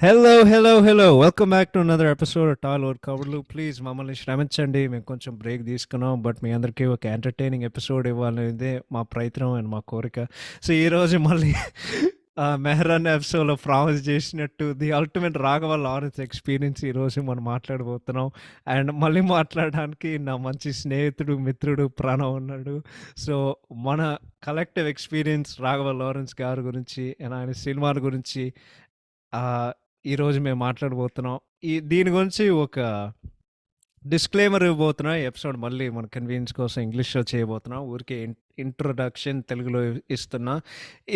Hello. Welcome back to another episode tall over కవర్లు. Please మమ్మల్ని శ్రమించండి. మేము కొంచెం బ్రేక్ తీసుకున్నాం. బట్ మీ అందరికీ ఒక ఎంటర్టైనింగ్ ఎపిసోడ్ ఇవ్వాలనేదే మా ప్రయత్నం అండ్ మా కోరిక. సో ఈరోజు మళ్ళీ మెహరాన్ ఎపిసోడ్లో ప్రామిస్ చేసినట్టు the ultimate Raghava Lawrence experience ఈరోజు మనం మాట్లాడబోతున్నాం. అండ్ మళ్ళీ మాట్లాడడానికి నా మంచి స్నేహితుడు మిత్రుడు ప్రణవ్ ఉన్నాడు. సో మన కలెక్టివ్ ఎక్స్పీరియన్స్ రాఘవ లారెన్స్ గారి గురించి అండ్ ఆయన సినిమాల గురించి ఈరోజు మేము మాట్లాడబోతున్నాం. దీని గురించి ఒక డిస్క్లైమర్ ఇవ్వబోతున్నా. ఈ ఎపిసోడ్ మళ్ళీ మన కన్వీనియన్స్ కోసం ఇంగ్లీష్లో చేయబోతున్నాం. ఊరికే ఇంట్రొడక్షన్ తెలుగులో ఇస్తున్నా.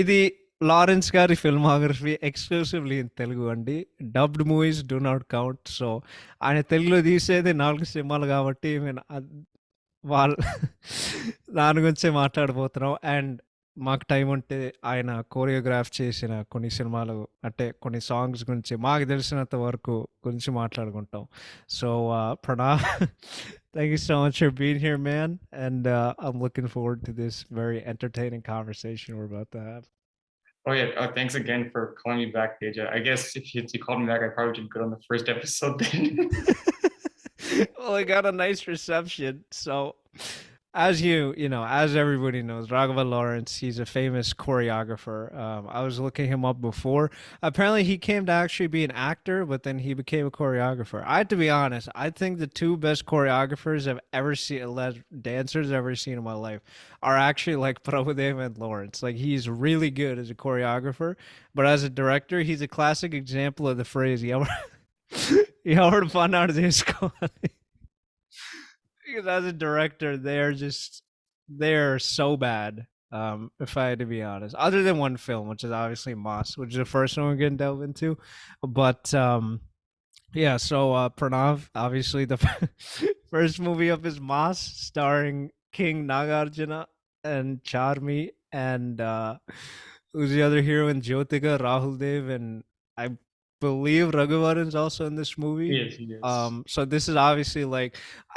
ఇది లారెన్స్ గారి ఫిల్మోగ్రఫీ ఎక్స్క్లూసివ్లీ ఇన్ తెలుగు అండి. Dubbed movies do not count. So ఆయన తెలుగులో తీసేది 4 సినిమాలు కాబట్టి వాళ్ళ దాని గురించే మాట్లాడబోతున్నాం. అండ్ మాకు టైం ఉంటే ఆయన కోరియోగ్రాఫ్ చేసిన కొన్ని సినిమాలు అంటే కొన్ని సాంగ్స్ గురించి మాకు తెలిసినంత వరకు గురించి మాట్లాడుకుంటాం. So Pranav, thank you so much for being here, man. And I'm looking forward to this very entertaining conversation we're about to have. Oh yeah, thanks again for calling me back, Deja. I guess if you called me back, I probably did good on the first episode then. Well, I got a nice reception. So, as everybody knows, Raghava Lawrence, he's a famous choreographer. I was looking him up before. Apparently, he came to actually be an actor, but then he became a choreographer. I have to be honest, I think the two best choreographers I've ever seen, dancers I've ever seen in my life, are actually like Prabhudev and Lawrence. Like, he's really good as a choreographer, but as a director, he's a classic example of the phrase, ఎవడు పని ఆడు చేసుకోవాలి. Because as a director, they're so bad. If I had to be honest, other than one film, which is obviously Moss, which is the first one we're gonna delve into. But yeah, so Pranav, obviously the first movie of his Moss, starring King Nagarjuna and Charmi, and who's the other hero in Jyotika, Rahul Dev, and I believe Raghuvaran is also in this movie. Yes. So this is obviously like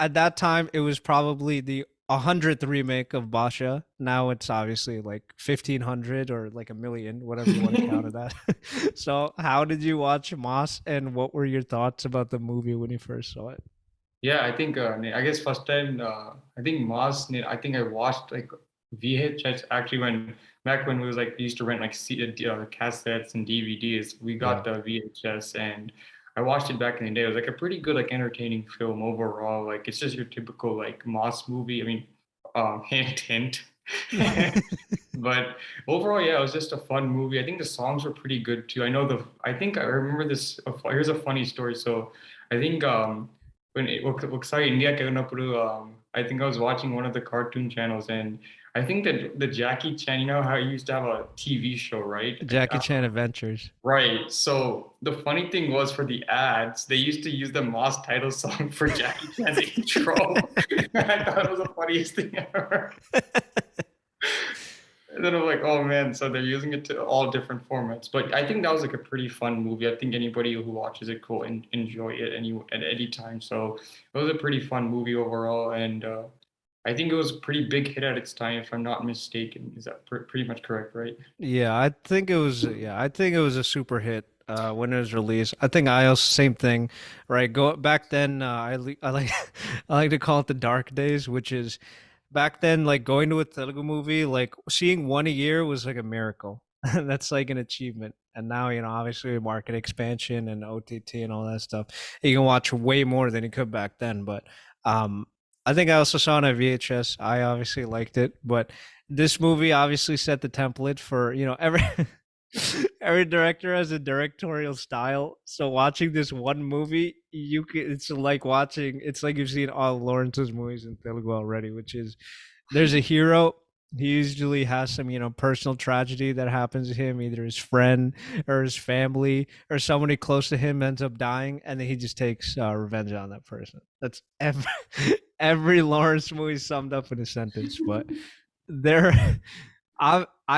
at that time it was probably the 100th remake of Basha. Now it's obviously like 1,500 or like a million, whatever you want to count it at. So how did you watch Moss, and what were your thoughts about the movie when you first saw it? Yeah, I think I guess first time I think Mars. I think I watched like VHS actually when back when we was like we used to rent like cassettes and DVDs. We got Yeah. the VHS and I watched it back in the day. It was like a pretty good like entertaining film overall. Like it's just your typical like Moss movie. I mean, hint hint. But overall, yeah, it was just a fun movie. I think the songs were pretty good too. I think I remember this. Here's a funny story. So I think when ఒకసారి ఇండియాకి వెళ్ళినప్పుడు I think I was watching one of the cartoon channels and I think that the Jackie Chan, you know how he used to have a TV show, right? Jackie Chan Adventures. Right. So the funny thing was for the ads, they used to use the Moss title song for Jackie Chan's intro. I thought it was the funniest thing ever. And then I'm like, oh man, so they're using it to all different formats. But I think that was like a pretty fun movie. I think anybody who watches it could enjoy it at any time. So it was a pretty fun movie overall. And I think it was a pretty big hit at its time, if I'm not mistaken. Is that pretty much correct, right? Yeah, I think it was a super hit when it was released. I think I also same thing, right? Go back then, I like I like to call it the dark days, which is back then like going to a Telugu movie, like seeing one a year was like a miracle. That's like an achievement. And now, obviously with market expansion and OTT and all that stuff, you can watch way more than you could back then. But um I think I also saw it on VHS. I obviously liked it, but this movie obviously set the template for every every director has a directorial style. So watching this one movie, it's like you've seen all Lawrence's movies in Telugu already, which is there's a hero. He usually has some personal tragedy that happens to him, either his friend or his family or somebody close to him ends up dying, and then he just takes revenge on that person. That's every Lawrence movie summed up in a sentence. But there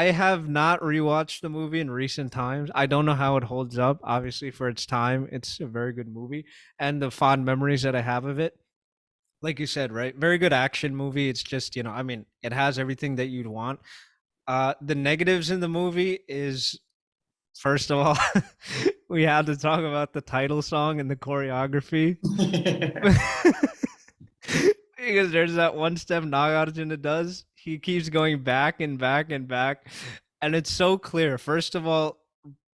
I have not rewatched the movie in recent times. I don't know how it holds up. Obviously, for its time, it's a very good movie, and the fond memories that I have of it, like you said, right? Very good action movie. It's just I mean, it has everything that you'd want. The negatives in the movie is, first of all, we had to talk about the title song and the choreography. Because there's that one step Nagarjuna does. He keeps going back and back and back. And it's so clear. First of all,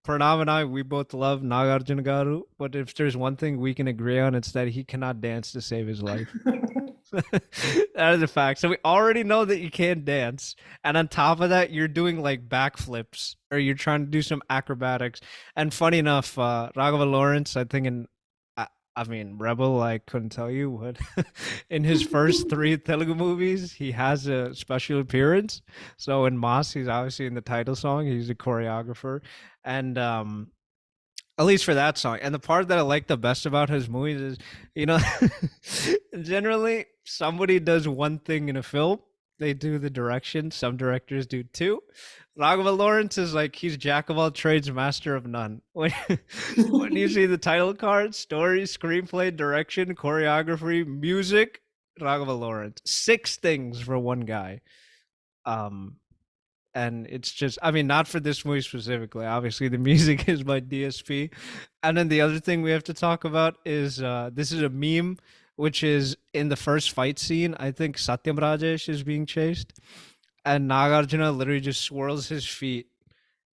Pranav and I, we both love Nagarjuna Garu, but if there's one thing we can agree on, it's that he cannot dance to save his life. That is a fact. So we already know that you can't dance, and on top of that, you're doing like backflips or you're trying to do some acrobatics. And funny enough, Raghava Lawrence, I think I mean Rebel, I couldn't tell you what. In his first three Telugu movies, he has a special appearance. So in Moss, he's obviously in the title song. He's a choreographer, and at least for that song. And the part that I like the best about his movies is, you know, generally somebody does one thing in a film. They do the direction. Some directors do two. Raghava Lawrence is like he's jack of all trades, master of none. When you see the title card, story, screenplay, direction, choreography, music, Raghava Lawrence, six things for one guy. Um, and it's just I mean not for this movie specifically, obviously the music is by DSP. And then the other thing we have to talk about is this is a meme, which is in the first fight scene. I think Satyam Rajesh is being chased and Nagarjuna literally just swirls his feet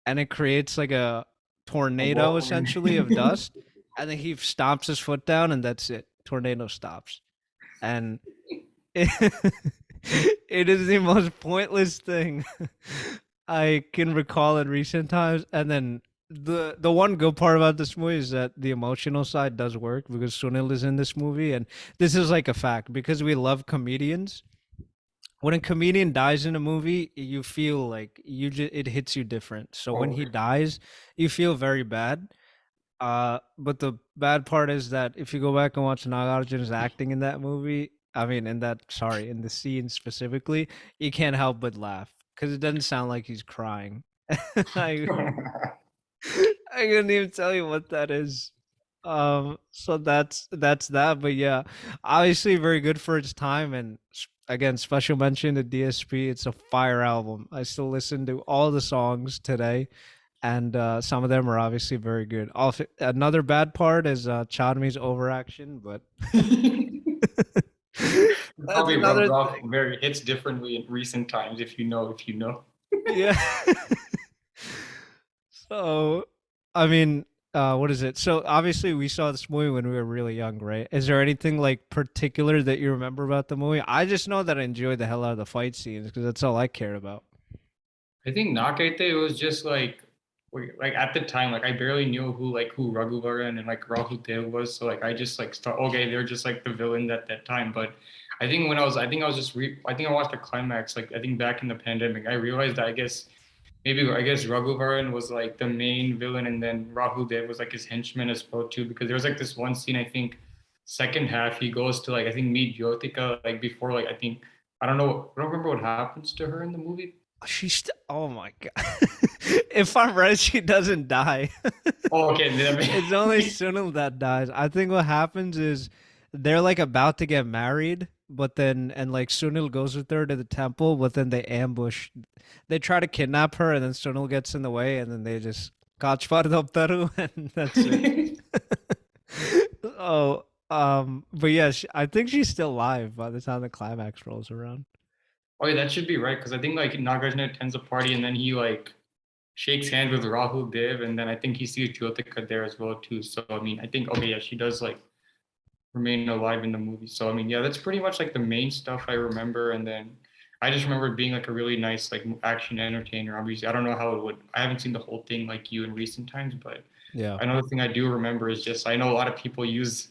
and it creates like a A tornado whirlwind. essentially of dust, and then he stomps his foot down and that's it, tornado stops. And it, it is the most pointless thing I can recall in recent times. And then the one good part about this movie is that the emotional side does work because Sunil is in this movie, and this is like a fact because we love comedians. When a comedian dies in a movie, you feel like it hits you different. So when Oh, he dies, you feel very bad. But the bad part is that if you go back and watch Nagarjuna's acting in that movie, I mean, in the scene specifically, you can't help but laugh because it doesn't sound like he's crying. I I couldn't even tell you what that is. So that's that. But yeah, obviously very good for its time, and again, special mention to DSP. It's a fire album. I still listen to all the songs today, and some of them are obviously very good. Another bad part is Chadmi's overaction, but that's probably rubbed another off thing. very hits differently in recent times if you know. Yeah. So, I mean, what is it? So obviously we saw this movie when we were really young, right? Is there anything like particular that you remember about the movie? I just know that I enjoyed the hell out of the fight scenes because that's all I cared about. I think Nakaite it was just like at the time like I barely knew who Raghuvaran and like Rahul Dev was, so like I just like start okay they're just like the villain at that time. But I think I was just I think I watched the climax like I think back in the pandemic I realized that I guess Raghuvaran was like the main villain and then Rahul Dev was like his henchman as well too, because there was like this one scene I think second half he goes to like I think meet Jyotika like before like I don't remember what happens to her in the movie. Oh my god! If I'm right, she doesn't die. Oh, okay. It's only Sunil that dies. I think what happens is they're like about to get married, but then and like Sunil goes with her to the temple, but then they ambush. They try to kidnap her, and then Sunil gets in the way, and then they just Kachpardoptaru, and that's it. Oh, but yeah, I think she's still alive by the time the climax rolls around. Oh, yeah, that should be right because I think like Nagarjuna attends a party and then he like shakes hands with Rahul Dev and then I think he sees Jyotika there as well too. So I mean, I think okay, yeah, she does like remain alive in the movie. So I mean, yeah, that's pretty much like the main stuff I remember. And then I just remember it being like a really nice like action entertainer. Obviously, I don't know how it would. I haven't seen the whole thing like you in recent times, but Yeah. another thing I do remember is just I know a lot of people use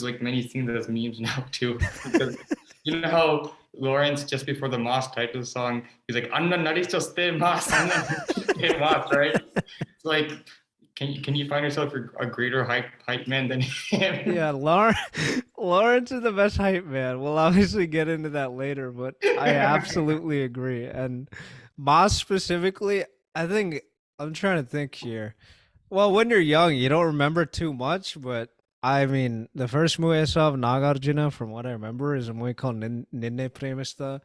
like many scenes as memes now too because you know how Lawrence just before the Mas title song he's like Anna Narichoste Mas Anna Narichoste Mas, right? It's like can you find yourself a greater hype man than him? Yeah, Lawrence is the best hype man. We'll obviously get into that later, but I absolutely agree. And Moss specifically, I think I'm trying to think here. Well, when you're young, you don't remember too much, but I mean, the first movie I saw of Nagarjuna, from what I remember, is a movie called Ninne Premista,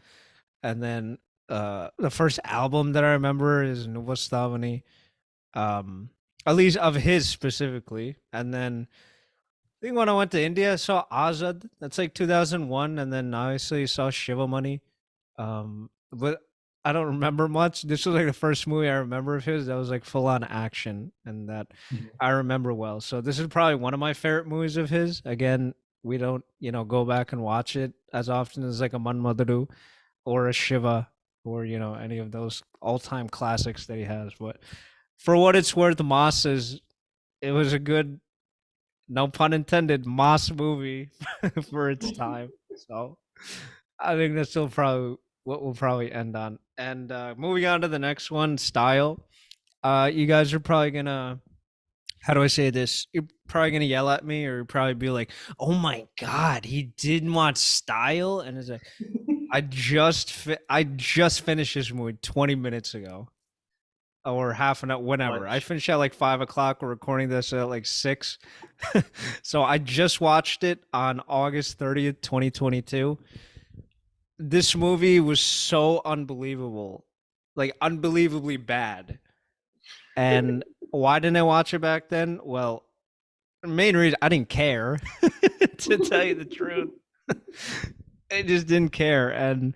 and then the first album that I remember is Nuvastavani. at least of his specifically. And then I think when I went to India, I saw Azad. That's like 2001, and then obviously saw Shiva Money. But I don't remember much. This was like the first movie I remember of his that was like full on action, and that Mhm. I remember well. So this is probably one of my favorite movies of his. Again, we don't go back and watch it as often as like a Manmaduru or a Shiva or any of those all time classics that he has. But for what it's worth, Moss is it was a good, no pun intended, Moss movie for its time. So I think that's still probably what we'll probably end on. And moving on to the next one, style. You guys are probably gonna, how do I say this? You're probably gonna yell at me, or probably be like, "Oh my god, he didn't want style," and it's like, I just finished this movie 20 minutes ago, or half an hour, whenever. I Clutch. finished at like 5 o'clock. We're recording this at like 6. So I just watched it on August 30th, 2022. This movie was so unbelievable, like unbelievably bad. And why didn't I watch it back then? Well, the main reason I didn't care, to tell you the truth. I just didn't care. And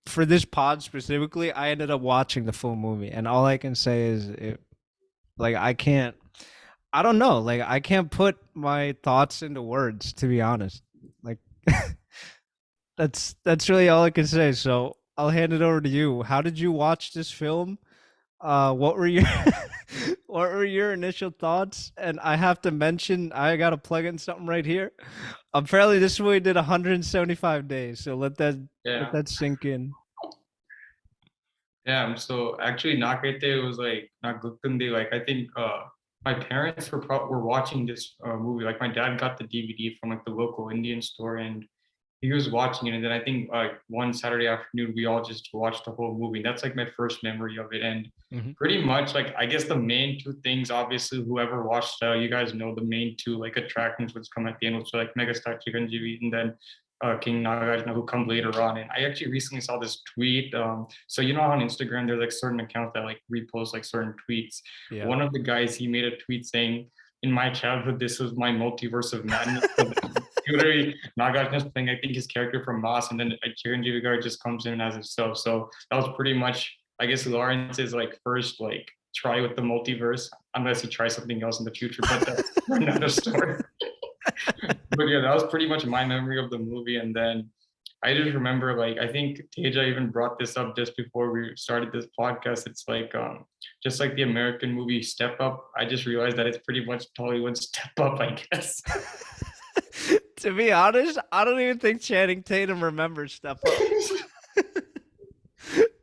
for this pod specifically, I ended up watching the full movie. And all I can say is, like, I don't know. Like, I can't put my thoughts into words, to be honest. Like, that's really all I can say. So I'll hand it over to you. How did you watch this film? What were your what were your initial thoughts? And I have to mention, I gotta plug in something right here. Apparently, this movie did 175 days. So let Yeah. that sink in. Yeah. So actually, Nakete was like not Gukundi. Like I think my parents were watching this movie. Like my dad got the DVD from like the local Indian store, and he was watching it. And then I think one Saturday afternoon we all just watched the whole movie. That's like my first memory of it. And Mhm. pretty much like I guess the main two things, obviously, whoever watched you guys know the main two like attractions which come at the end, which are like Megastar Chiranjeevi and then King Nagarjuna, who come later on. And I actually recently saw this tweet. So you know how on Instagram there's like certain accounts that like repost like certain tweets. Yeah. One of the guys, he made a tweet saying, "In my childhood, this was my multiverse of madness." So literally, Nagarjuna's playing, I think, his character from Moss, and then Chiranjeevi Gar just comes in as himself. So that was pretty much, I guess, Lawrence's like first like try with the multiverse, unless he tries something else in the future. But that's another story. But yeah, that was pretty much my memory of the movie. And then I just remember, like, I think Teja even brought this up just before we started this podcast. It's like just like the American movie Step Up. I just realized that it's pretty much Hollywood's Step Up, I guess. To be honest, I don't even think Channing Tatum remembers Step Up.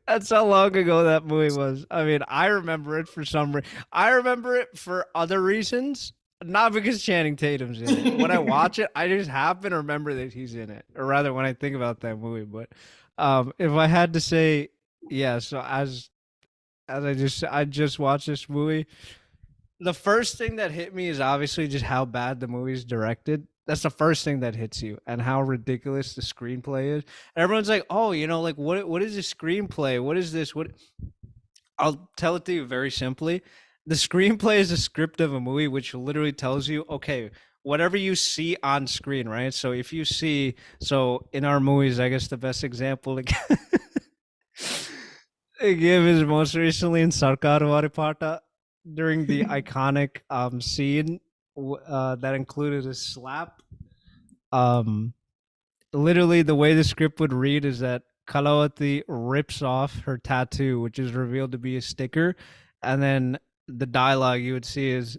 That's how long ago that movie was. I mean, I remember it for some reason. I remember it for other reasons, not because Channing Tatum's in it. When I watch it, I just happen to remember that he's in it, or rather, when I think about that movie. But if I had to say, yeah. So as I just watched this movie, the first thing that hit me is obviously just how bad the movie's directed. That's the first thing that hits you, and how ridiculous the screenplay is. And everyone's like, "Oh, like what is this screenplay? What is this? What?" I'll tell it to you very simply. The screenplay is a script of a movie, which literally tells you, okay, whatever you see on screen, right? So if you see, so in our movies, I guess the best example to give is most recently in Sarkar Varipata, during the iconic scene that included a slap. Um, Literally, the way the script would read is that Kalawati rips off her tattoo, which is revealed to be a sticker, and then the dialogue you would see is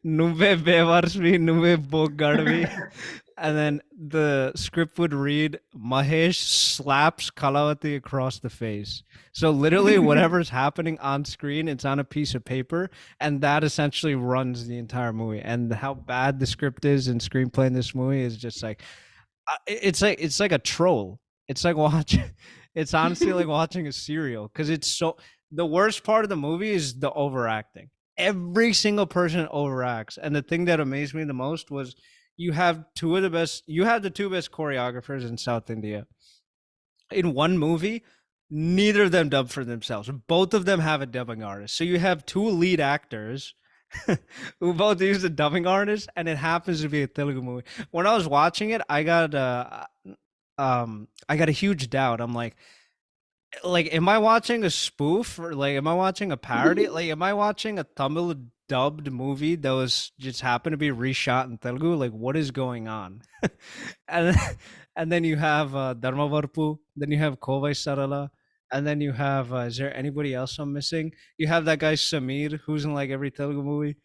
"Nuve bevarsvi, nuve bogarvi," and then the script would read Mahesh slaps Kalawati across the face. So literally, whatever's happening on screen, it's on a piece of paper, and that essentially runs the entire movie. And how bad the script is and screenplay in this movie is just like, it's like a troll. It's like watching. It's honestly like watching a serial, because it's so. The worst part of the movie is the overacting. Every single person overacts, and the thing that amazed me the most was you have two of the best. You have the two best choreographers in South India in one movie. Neither of them dub for themselves. Both of them have a dubbing artist. So you have two lead actors who both use a dubbing artist, and it happens to be a Telugu movie. When I was watching it, I got a huge doubt. I'm like, am I watching a spoof, or like am I watching a parody? Like, am I watching a Tamil dubbed movie that was just happened to be reshot in Telugu? Like, what is going on? and then, and then you have Dharmavarpu, then you have Kovai Sarala, and then you have is there anybody else I'm missing? You have that guy Samir who's in like every Telugu movie,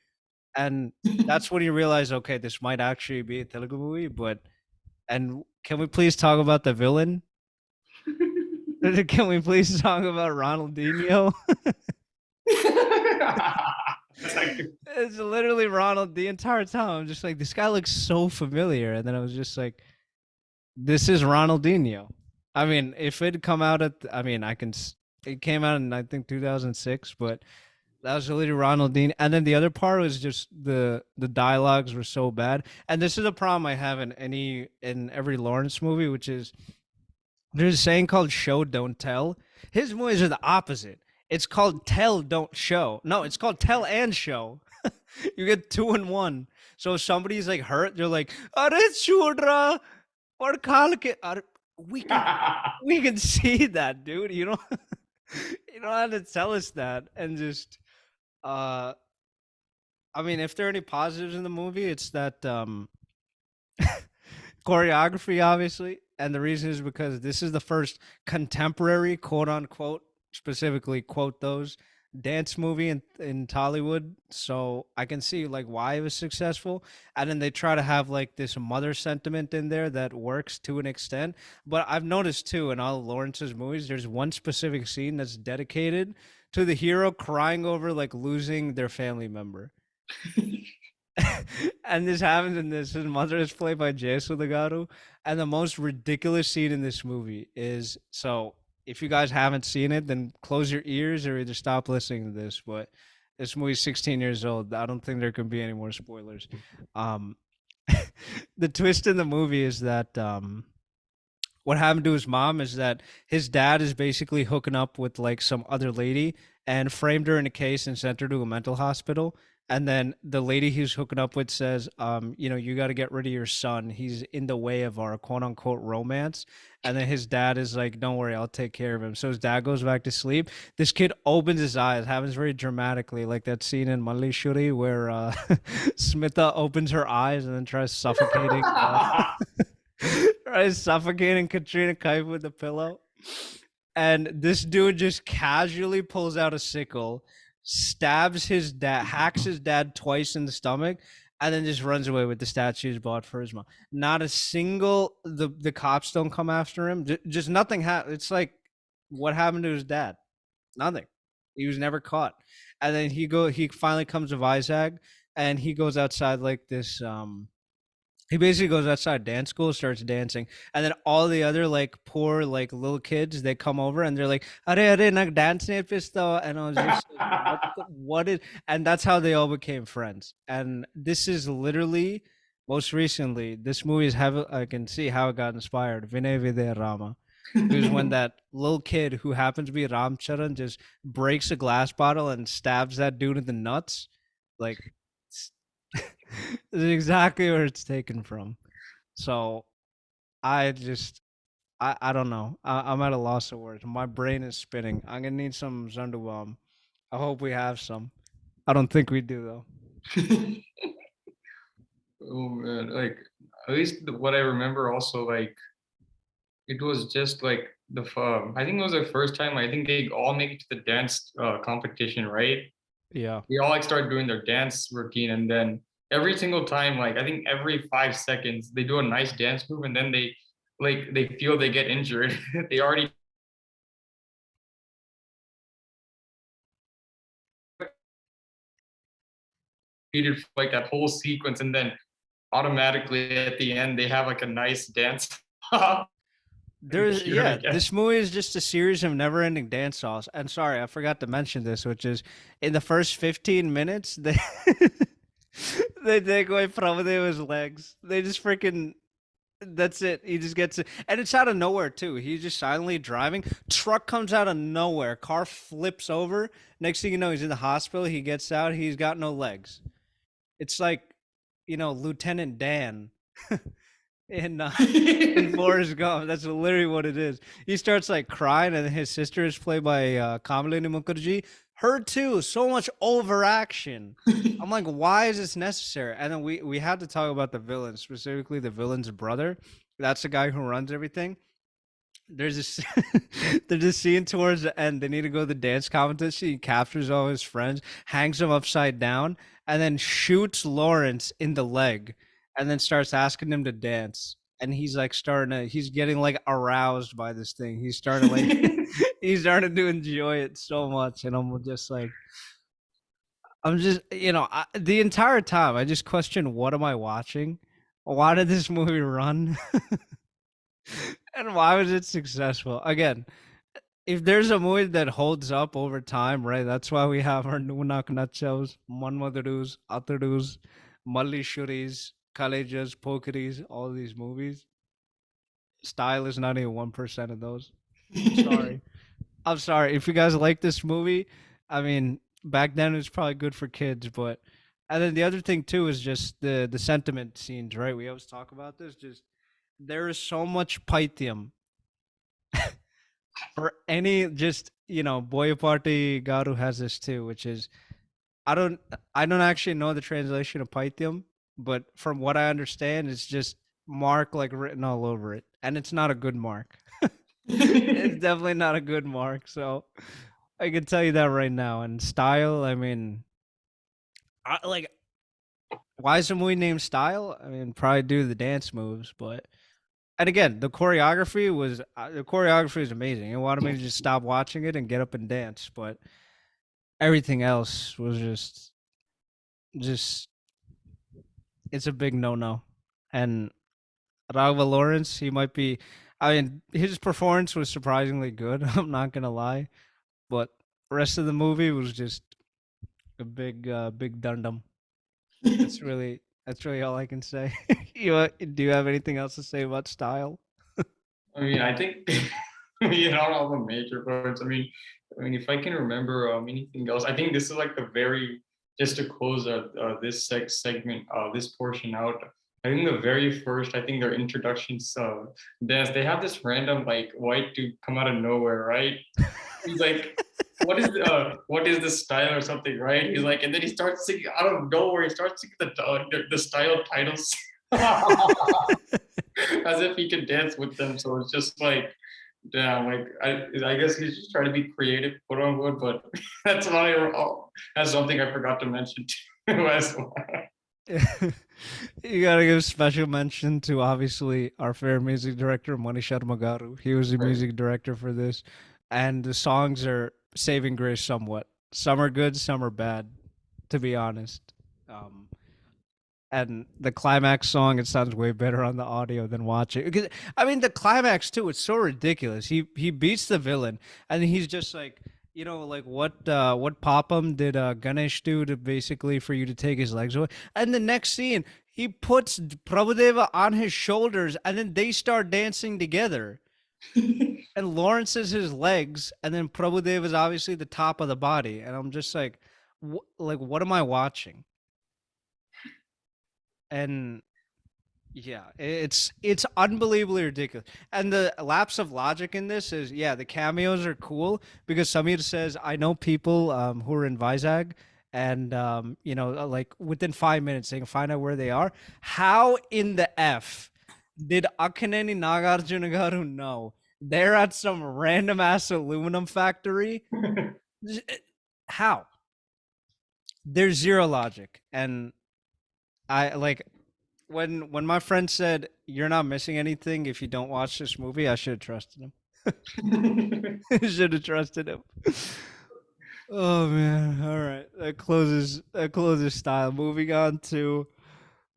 and that's when you realize, okay, this might actually be a Telugu movie. But and can we please talk about the villain? Can we please talk about Ronaldinho? It's like, It's literally Ronald the entire time. I'm just like, this guy looks so familiar, and then I was just like, this is Ronaldinho. I mean, if it come out at, I mean, it came out in I think 2006, but that was literally Ronaldinho. And then the other part was just the dialogues were so bad. And this is a problem I have in every Lawrence movie, which is there's a saying called show don't tell. His movies are the opposite. It's called tell don't show. No, it's called tell and show. You get two in one. So if somebody's like hurt, they're like, "Are chudra or kalke." We can we can see that, dude. You don't have to tell us that. And just uh I mean, if there are any positives in the movie, it's that choreography, obviously, and the reason is because this is the first contemporary, quote unquote, specifically quote those dance movie in Tollywood. So I can see like why it was successful, and then they try to have like this mother sentiment in there that works to an extent. But I've noticed too in all of Lawrence's movies, there's one specific scene that's dedicated to the hero crying over like losing their family member. And this happens in this. His mother is played by Jesu the Garu. And the most ridiculous scene in this movie is so if you guys haven't seen it, then close your ears or either stop listening to this. But this movie's 16 years old. I don't think there can be any more spoilers. Um the twist in the movie is that what happened to his mom is that his dad is basically hooking up with like some other lady and framed her in a case and sent her to a mental hospital. And then the lady he's hooking up with says, you got to get rid of your son. He's in the way of our quote unquote romance. And then his dad is like, don't worry, I'll take care of him. So his dad goes back to sleep. This kid opens his eyes, happens very dramatically, like that scene in Mallishuri where Smitha opens her eyes and then tries suffocating tries suffocating Katrina Kaif with a pillow. And this dude just casually pulls out a sickle, stabs his dad, hacks his dad twice in the stomach, and then just runs away with the statues bought for his mom. Not a single the cops don't come after him. Just nothing happened. It's like what happened to his dad? Nothing. He was never caught. And then he finally comes to Vizag and he goes outside like this he basically goes outside dance school, starts dancing, and then all the other like poor like little kids they come over and they're like, "Are are nak dance nepistawa?" And I was just like, what is?" And that's how they all became friends. And this is literally most recently. This movie is have I can see how it got inspired. Vinay Vidya Rama. It was when that little kid who happens to be Ram Charan just breaks a glass bottle and stabs that dude in the nuts. Like this is exactly where it's taken from. So I just I don't know. I'm at a loss of words. My brain is spinning. I'm gonna need some Zundabomb. I hope we have some. I don't think we do though. oh man, like at least what I remember also like it was just like I think it was the first time I think they all make it to the dance competition, right? Yeah. They all like start doing their dance routine and then every single time like I think every 5 seconds they do a nice dance move and then they feel they get injured. They already repeated like that whole sequence and then automatically at the end they have like a nice dance and There's cute, I yeah, guess. this movie is just a series of never-ending dance offs. And sorry, I forgot to mention this, which is in the first 15 minutes they they take away Prabhudeva's legs. They just freaking That's it. He just gets it, and it's out of nowhere too. He's just silently driving. Truck comes out of nowhere. Car flips over. Next thing you know, he's in the hospital. He gets out. He's got no legs. It's like, Lieutenant Dan in uh, in Forrest Gump. That's literally what it is. He starts like crying, and his sister is played by Kamalini Mukherjee. Her too. So much overaction. I'm like, why is this necessary? And then we had to talk about the villain, specifically the villain's brother. That's the guy who runs everything. There's this there's this scene towards the end. They need to go to the dance competition. He captures all his friends, hangs them upside down, and then shoots Lawrence in the leg, and then starts asking him to dance. And he's like he's getting like aroused by this thing. He's starting to like he's starting to enjoy it so much, and I'm just the entire time I just question, what am I watching? Why did this movie run? And why was it successful? Again, if there's a movie that holds up over time, right? That's why we have our Nunak Nutshells, Manmadurus, Atadus, Mallishuris, Kalejas, Pokeris, all these movies. Style is not even 1% of those. I'm sorry. I'm sorry. If you guys like this movie, I mean, back then it was probably good for kids, but and then the other thing too is just the sentiment scenes, right? We always talk about this. Just there is so much paithyam for any just boy party garu has this too, which is I don't I don't actually know the translation of paithyam, but from what I understand, it's just mark like written all over it, and it's not a good mark. It's definitely not a good mark. So I can tell you that right now. And style, I mean, like, why is the movie named Style? I mean, probably due to the dance moves, but and again, the choreography is amazing. It wanted me to just stop watching it and get up and dance, but everything else was just it's a big no no. And Raghava Lawrence, he might be. I mean, his performance was surprisingly good. I'm not gonna lie, but the rest of the movie was just a big dundum. That's really all I can say. Do you have anything else to say about style? I mean, I think you hit on all the major points. I mean, if I can remember anything else, I think this is like the very just to close this segment, this portion out. I think the very first, I think their introductions, they have this random like white dude come out of nowhere, right? He's like, what is the style or something, right? He's like, and then he starts singing out of nowhere. He starts singing the style titles. As if he could dance with them. So it's just like, damn, like I guess he's just trying to be creative, quote unquote. But that's not that's something I forgot to mention too as well. You gotta give special mention to obviously our favorite music director Mani Sharma Garu. He was the Right. music director for this, and the songs are saving grace somewhat. Some are good, some are bad, to be honest. Um, and the climax song, it sounds way better on the audio than watching. Because I mean, the climax too, it's so ridiculous. He beats the villain, and he's just like, like what Papam did Ganesh do to basically for you to take his legs away. And the next scene, he puts Prabhudeva on his shoulders, and then they start dancing together. And Lawrence is his legs, and then Prabhudev is obviously the top of the body. And I'm just like, what am I watching? And yeah, it's unbelievably ridiculous. And the lapse of logic in this is, yeah, the cameos are cool because Samir says, "I know people who are in Vizag, and like within 5 minutes they can find out where they are." How in the f did Akaneni Nagarjuna Garu know they're at some random ass aluminum factory? How? There's zero logic, and I like when my friend said you're not missing anything if you don't watch this movie, I should have trusted him. I should have trusted him. Oh man. All right. That closes style. Moving on to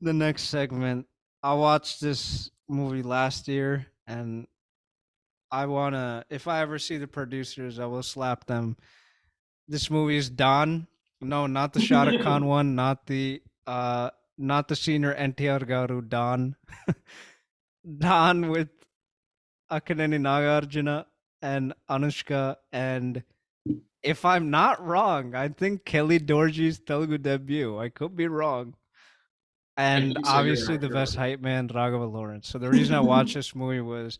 the next segment. I watched this movie last year and I wanna if I ever see the producers, I will slap them. This movie is Don. No, not the Shah Rukh Khan one, not the senior NTR Garu Don. Don with Akaneni Nagarjuna and Anushka, and if I'm not wrong, I think Kelly Dorji's Telugu debut. I could be wrong. I And think so. You're obviously right. the You're best hype man, Raghava Lawrence. So the reason I watched this movie was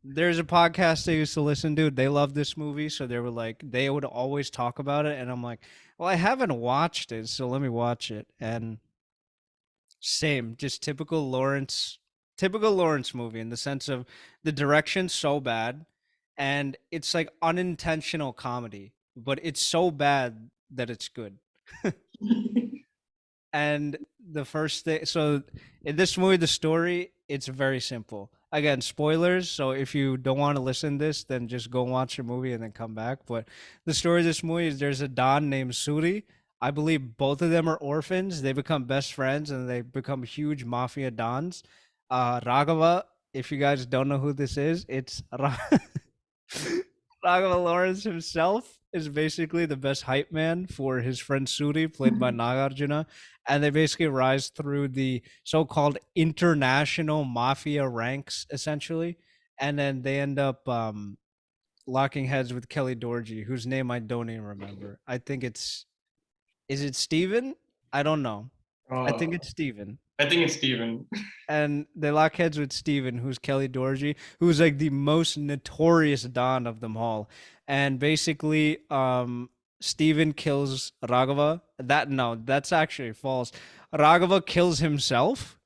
there's a podcast I used to listen to. They love this movie, so they were like they would always talk about it, and I'm like, well, I haven't watched it, so let me watch it. And same, just typical Lawrence movie in the sense of the direction's so bad, and it's like unintentional comedy, but it's so bad that it's good. right. And the first thing, so in this movie, the story, it's very simple. Again, spoilers. So if you don't want to listen to this, then just go watch the movie and then come back. But the story of this movie is there's a Don named Suri. I believe both of them are orphans. They become best friends and they become huge mafia dons. Raghava, if you guys don't know who this is, it's Raghava Lawrence himself is basically the best hype man for his friend Suri, played by Nagarjuna. And they basically rise through the so called international mafia ranks, essentially. And then they end up locking heads with Kelly Dorji, whose name I don't even remember. I think is it Steven? I don't know. I uh, think it's Steven, I think it's Steven. and they lock heads with Steven, who's Kelly Dorji, who's like the most notorious Don of them all. And basically, Steven kills Raghava. That no, that's actually false. Raghava kills himself,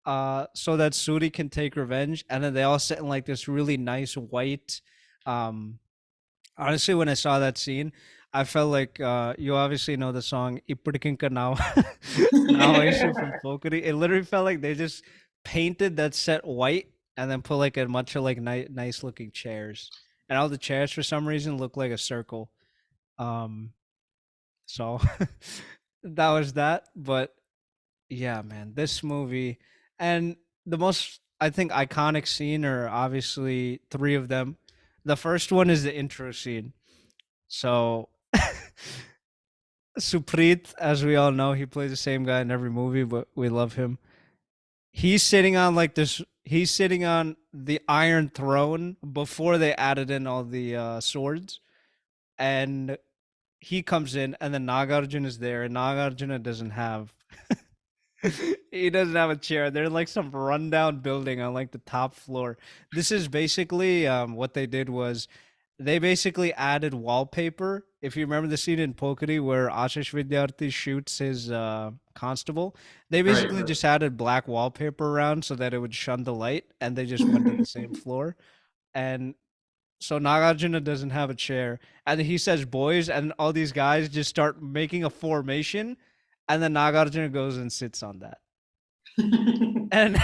so that Suri can take revenge, and then they all sit in like this really nice white, um, honestly, when I saw that scene, I felt like you obviously know the song "Ippudikinka Now Now Isu" from Folkity. It literally felt like they just painted that set white and then put like a bunch of like nice looking chairs, and all the chairs for some reason look like a circle. Um, so that was that. But yeah, man, this movie and the most I think iconic scene are obviously three of them. The first one is the intro scene. So Suprit, as we all know, he plays the same guy in every movie, but we love him. He's sitting on like this. He's sitting on the Iron Throne before they added in all the swords, and he comes in, and then Nagarjuna is there, and Nagarjuna doesn't have he doesn't have a chair. They're in like some rundown building on like the top floor. This is basically what they did was they basically added wallpaper. If you remember the scene in Pokari where Ashish Vidyarthi shoots his constable, they Right, basically right. just added black wallpaper around so that it would shun the light, and they just went to the same floor. And so Nagarjuna doesn't have a chair, and he says "boys," and all these guys just start making a formation, and then Nagarjuna goes and sits on that, and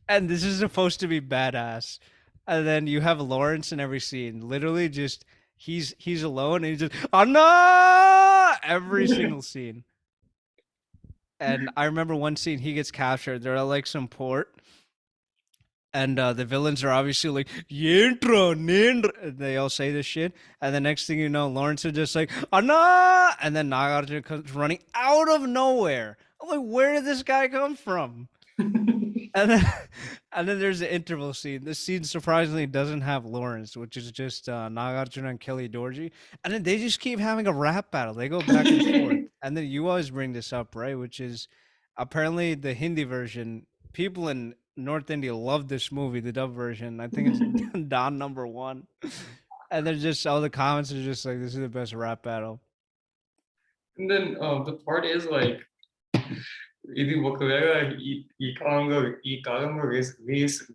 and this is supposed to be badass, and then you have Lawrence in every scene, literally just he's alone and he's just Anna every single scene. And I remember one scene he gets captured. They're at like some port, and the villains are obviously like "Yentra, Nendra." They all say this shit, and the next thing you know, Lawrence is just like Anna, and then Nagarjuna comes running out of nowhere. I'm like, where did this guy come from? And then, and then there's the interval scene. This scene surprisingly doesn't have Lawrence, which is just Nagarjuna and Kelly Dorji. And then they just keep having a rap battle. They go back and forth. And then you always bring this up, right? Which is apparently the Hindi version. People in North India love this movie, the dub version. I think it's Don number one. And they're just all the comments are just like, "This is the best rap battle." And then the part is like ఇది ఒకవేళ ఈ కాలంలో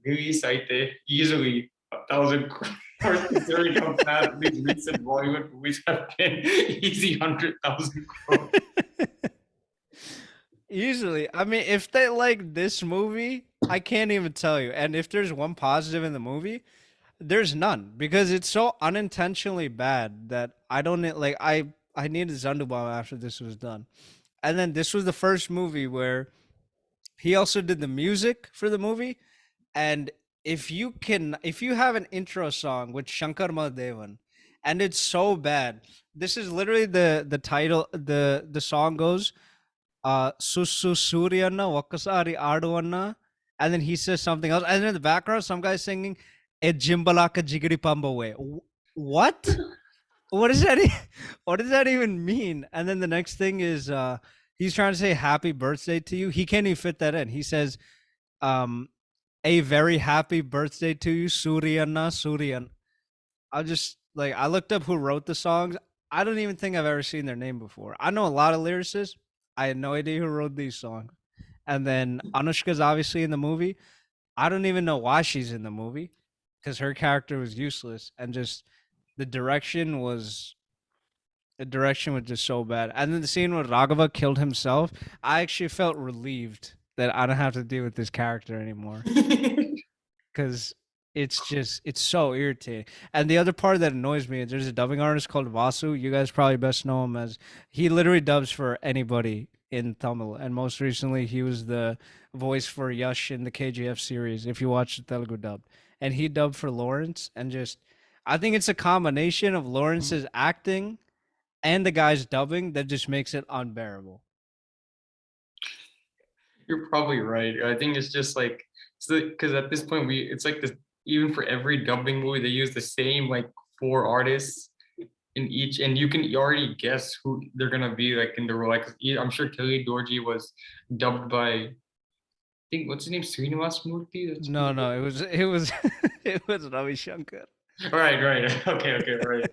release అయితే easily 1,000 crores considering how bad these recent Bollywood movies have been. Easy 100,000 crores. Easily. I mean, if they like this movie, I can't even tell you. And if there's one positive in the movie, there's none because it's so unintentionally bad that I don't like I needed Zundubam after this was done. And then this was the first movie where he also did the music for the movie. And if you have an intro song with Shankar Mahadevan and it's so bad, this is literally the title, the song goes Sussu Suryanna Wakasari Aduanna and then he says something else, and then in the background, some guy's singing "E Jimbalaka Jigiri Pamba Way." What? What does that? What does that even mean? And then the next thing is he's trying to say "Happy Birthday" to you. He can't even fit that in. He says, um, "A very happy birthday to you, Suryanna Suryan." I just like I looked up who wrote the songs. I don't even think I've ever seen their name before. I know a lot of lyricists. I had no idea who wrote these songs. And then Anushka's obviously in the movie. I don't even know why she's in the movie because her character was useless and just the direction was the direction was just so bad. And then the scene where Raghava killed himself, I actually felt relieved that I don't have to deal with this character anymore because it's so irritating. And the other part that annoys me is there's a dubbing artist called Vasu. You guys probably best know him as he literally dubs for anybody in Tamil. And most recently, he was the voice for Yash in the KGF series. If you watch the Telugu dub, and he dubbed for Lawrence, and just I think it's a combination of Lawrence's acting and the guy's dubbing that just makes it unbearable. You're probably right. I think it's just like because at this point it's like this, even for every dubbing movie they use the same like four artists in each, and you already guess who they're gonna be like in the role. Like I'm sure Kelly Dorji was dubbed by I think what's his name, Srinivas Murthy. That's who. No, it was it was Ravi Shankar. Right. Okay, right.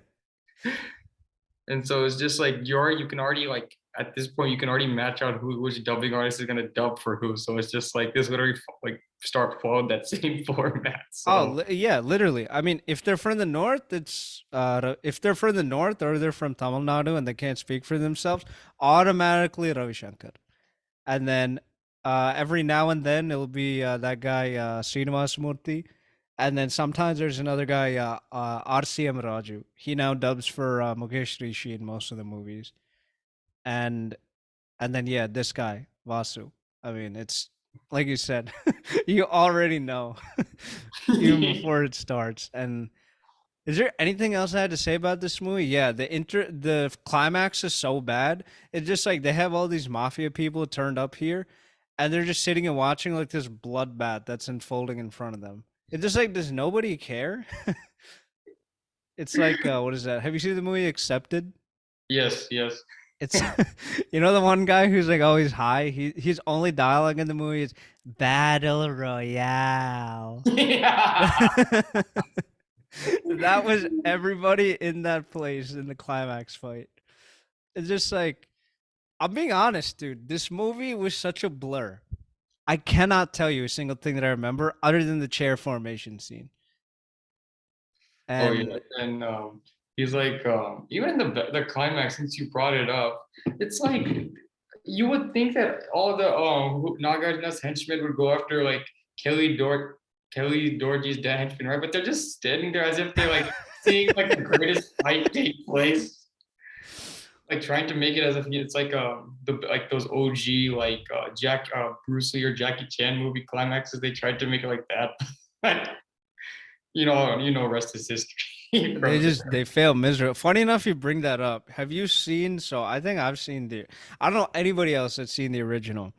And so it's just like you can already like at this point you can already match out who which dubbing artist is gonna dub for who. So it's just like this literally like start following that same format. Oh, So yeah, literally. I mean, if they're from the north, it's if they're from the north or they're from Tamil Nadu and they can't speak for themselves, automatically Ravi Shankar. And then every now and then it'll be that guy Srinivas Murthy, and then sometimes there's another guy RCM Raju. He now dubs for Mukesh Rishi in most of the movies, and then yeah, this guy Vasu. I mean, it's like you said, you already know even before it starts. And is there anything else I had to say about this movie? Yeah, the climax is so bad. It's just like they have all these mafia people turned up here, and they're just sitting and watching like this bloodbath that's unfolding in front of them. It's just like does nobody care? It's like what is that? Have you seen the movie Accepted? yes. It's you know the one guy who's like always high. His only dialogue in the movie is Battle Royale. Yeah. That was everybody in that place in the climax fight. It's just like I'm being honest, dude. This movie was such a blur. I cannot tell you a single thing that I remember other than the chair formation scene. Oh yeah, And and he's like even in the climax, since you brought it up, it's like you would think that all the Nagarjuna's henchmen would go after like Kelly Dorji's dead henchmen, right? But they're just standing there as if they're like seeing like the greatest fight take place, like trying to make it as if it's like the like those OG like Bruce Lee or Jackie Chan movie climaxes. They tried to make it like that. But rest is history they from there. just they fail miserably. Funny enough, you bring that up. Have you seen? So I think I've seen the. I don't know anybody else that's seen the original.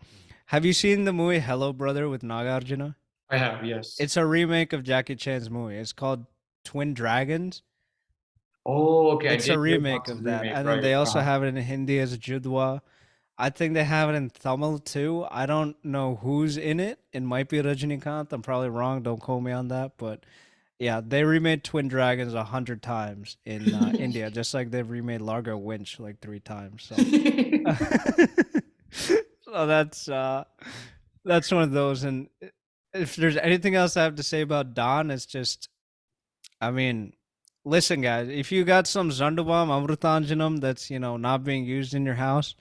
Have you seen the movie Hello Brother with Nagarjuna? I have, yes. It's a remake of Jackie Chan's movie. It's called Twin Dragons. Oh, okay. I It's a did hear remake about the of that, remake, and then right? they also have it in Hindi as Judwa. I think they have it in Tamil too. I don't know who's in it. It might be Rajinikanth. I'm probably wrong. Don't quote me on that. But yeah, they remade Twin Dragons 100 times in India, just like they've remade Largo Winch like 3 times. So, so that's one of those. And if there's anything else I have to say about Don, it's just I mean, listen, guys, if you got some Zundabam Amrutanjanam that's, not being used in your house,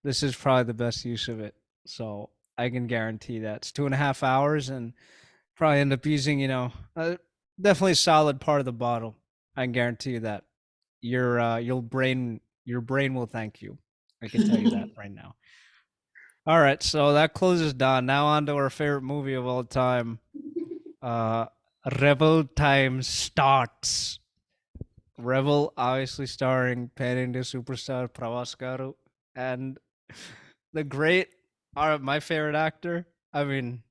this is probably the best use of it. So I can guarantee that. It's 2.5 hours and probably end up using, definitely a solid part of the bottle. I can guarantee you that. Your brain will thank you. I can tell you that right now. All right, so that closes Don. Now on to our favorite movie of all time. Uh Rebel Time starts. Rebel, obviously starring Pan India superstar Pravas Garu and the great, my favorite actor. I mean,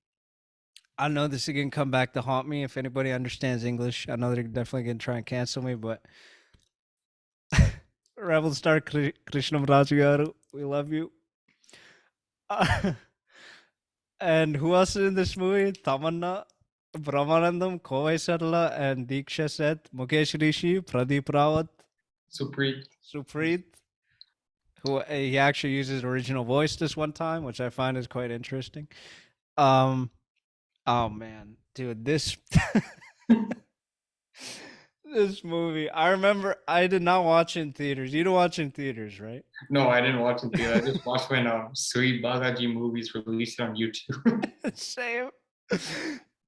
I know this is gonna come back to haunt me if anybody understands English. I know they're definitely gonna try and cancel me, but Rebel Star Krishnam Raju garu, we love you. And who else is in this movie? Tamanna, Brahmanandam, Kovai Sarla, and Diksha Seth, Mukesh Rishi, Pradeep Rawat, Supreet. Supreet, who he actually uses original voice this one time, which I find is quite interesting. Um, oh man, dude, this this movie. I remember I did not watch in theaters. You don't watch in theaters, right? No, I didn't watch it theater. I just watched when Sweet Balaji movies released on YouTube. Same.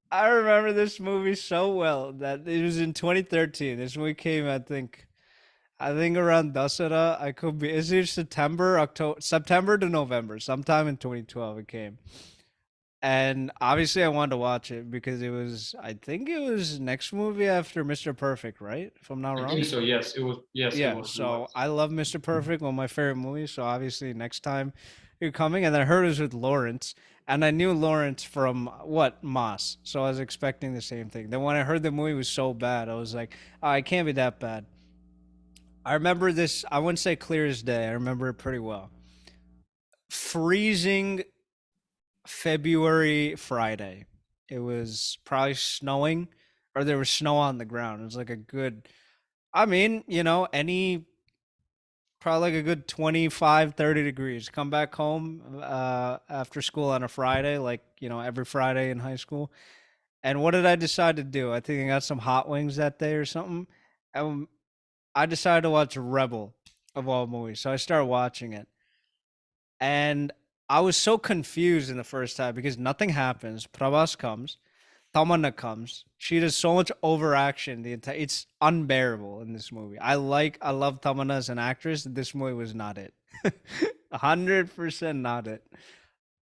I remember this movie so well that it was in 2013. This movie came, I think around Dasara. I could be. Is it September, October, September to November, sometime in 2012 it came. And obviously I wanted to watch it because it was, I think it was next movie after Mr. Perfect, right? If I'm not I wrong. think so. Yes, it was. Yes, it Yeah, was. It so was. I love Mr. Perfect, one of my favorite movies. So obviously next time you're coming, and I heard it was with Lawrence, and I knew Lawrence from what Moss, so I was expecting the same thing. Then when I heard the movie was so bad, I was like, oh, it can't be that bad. I remember this. I wouldn't say clear as day. I remember it pretty well. Freezing February Friday. It was probably snowing, or there was snow on the ground. It was like a good. I mean, any probably like a good 25, 30 degrees. Come back home after school on a Friday, like, every Friday in high school. And what did I decide to do? I think I got some hot wings that day or something. And I decided to watch Rebel of all movies. So I started watching it. And I was so confused in the first time because nothing happens. Pravas comes. Tamanna comes. She does so much overaction. It's unbearable in this movie. I love Tamanna as an actress. This movie was not it. 100% not it.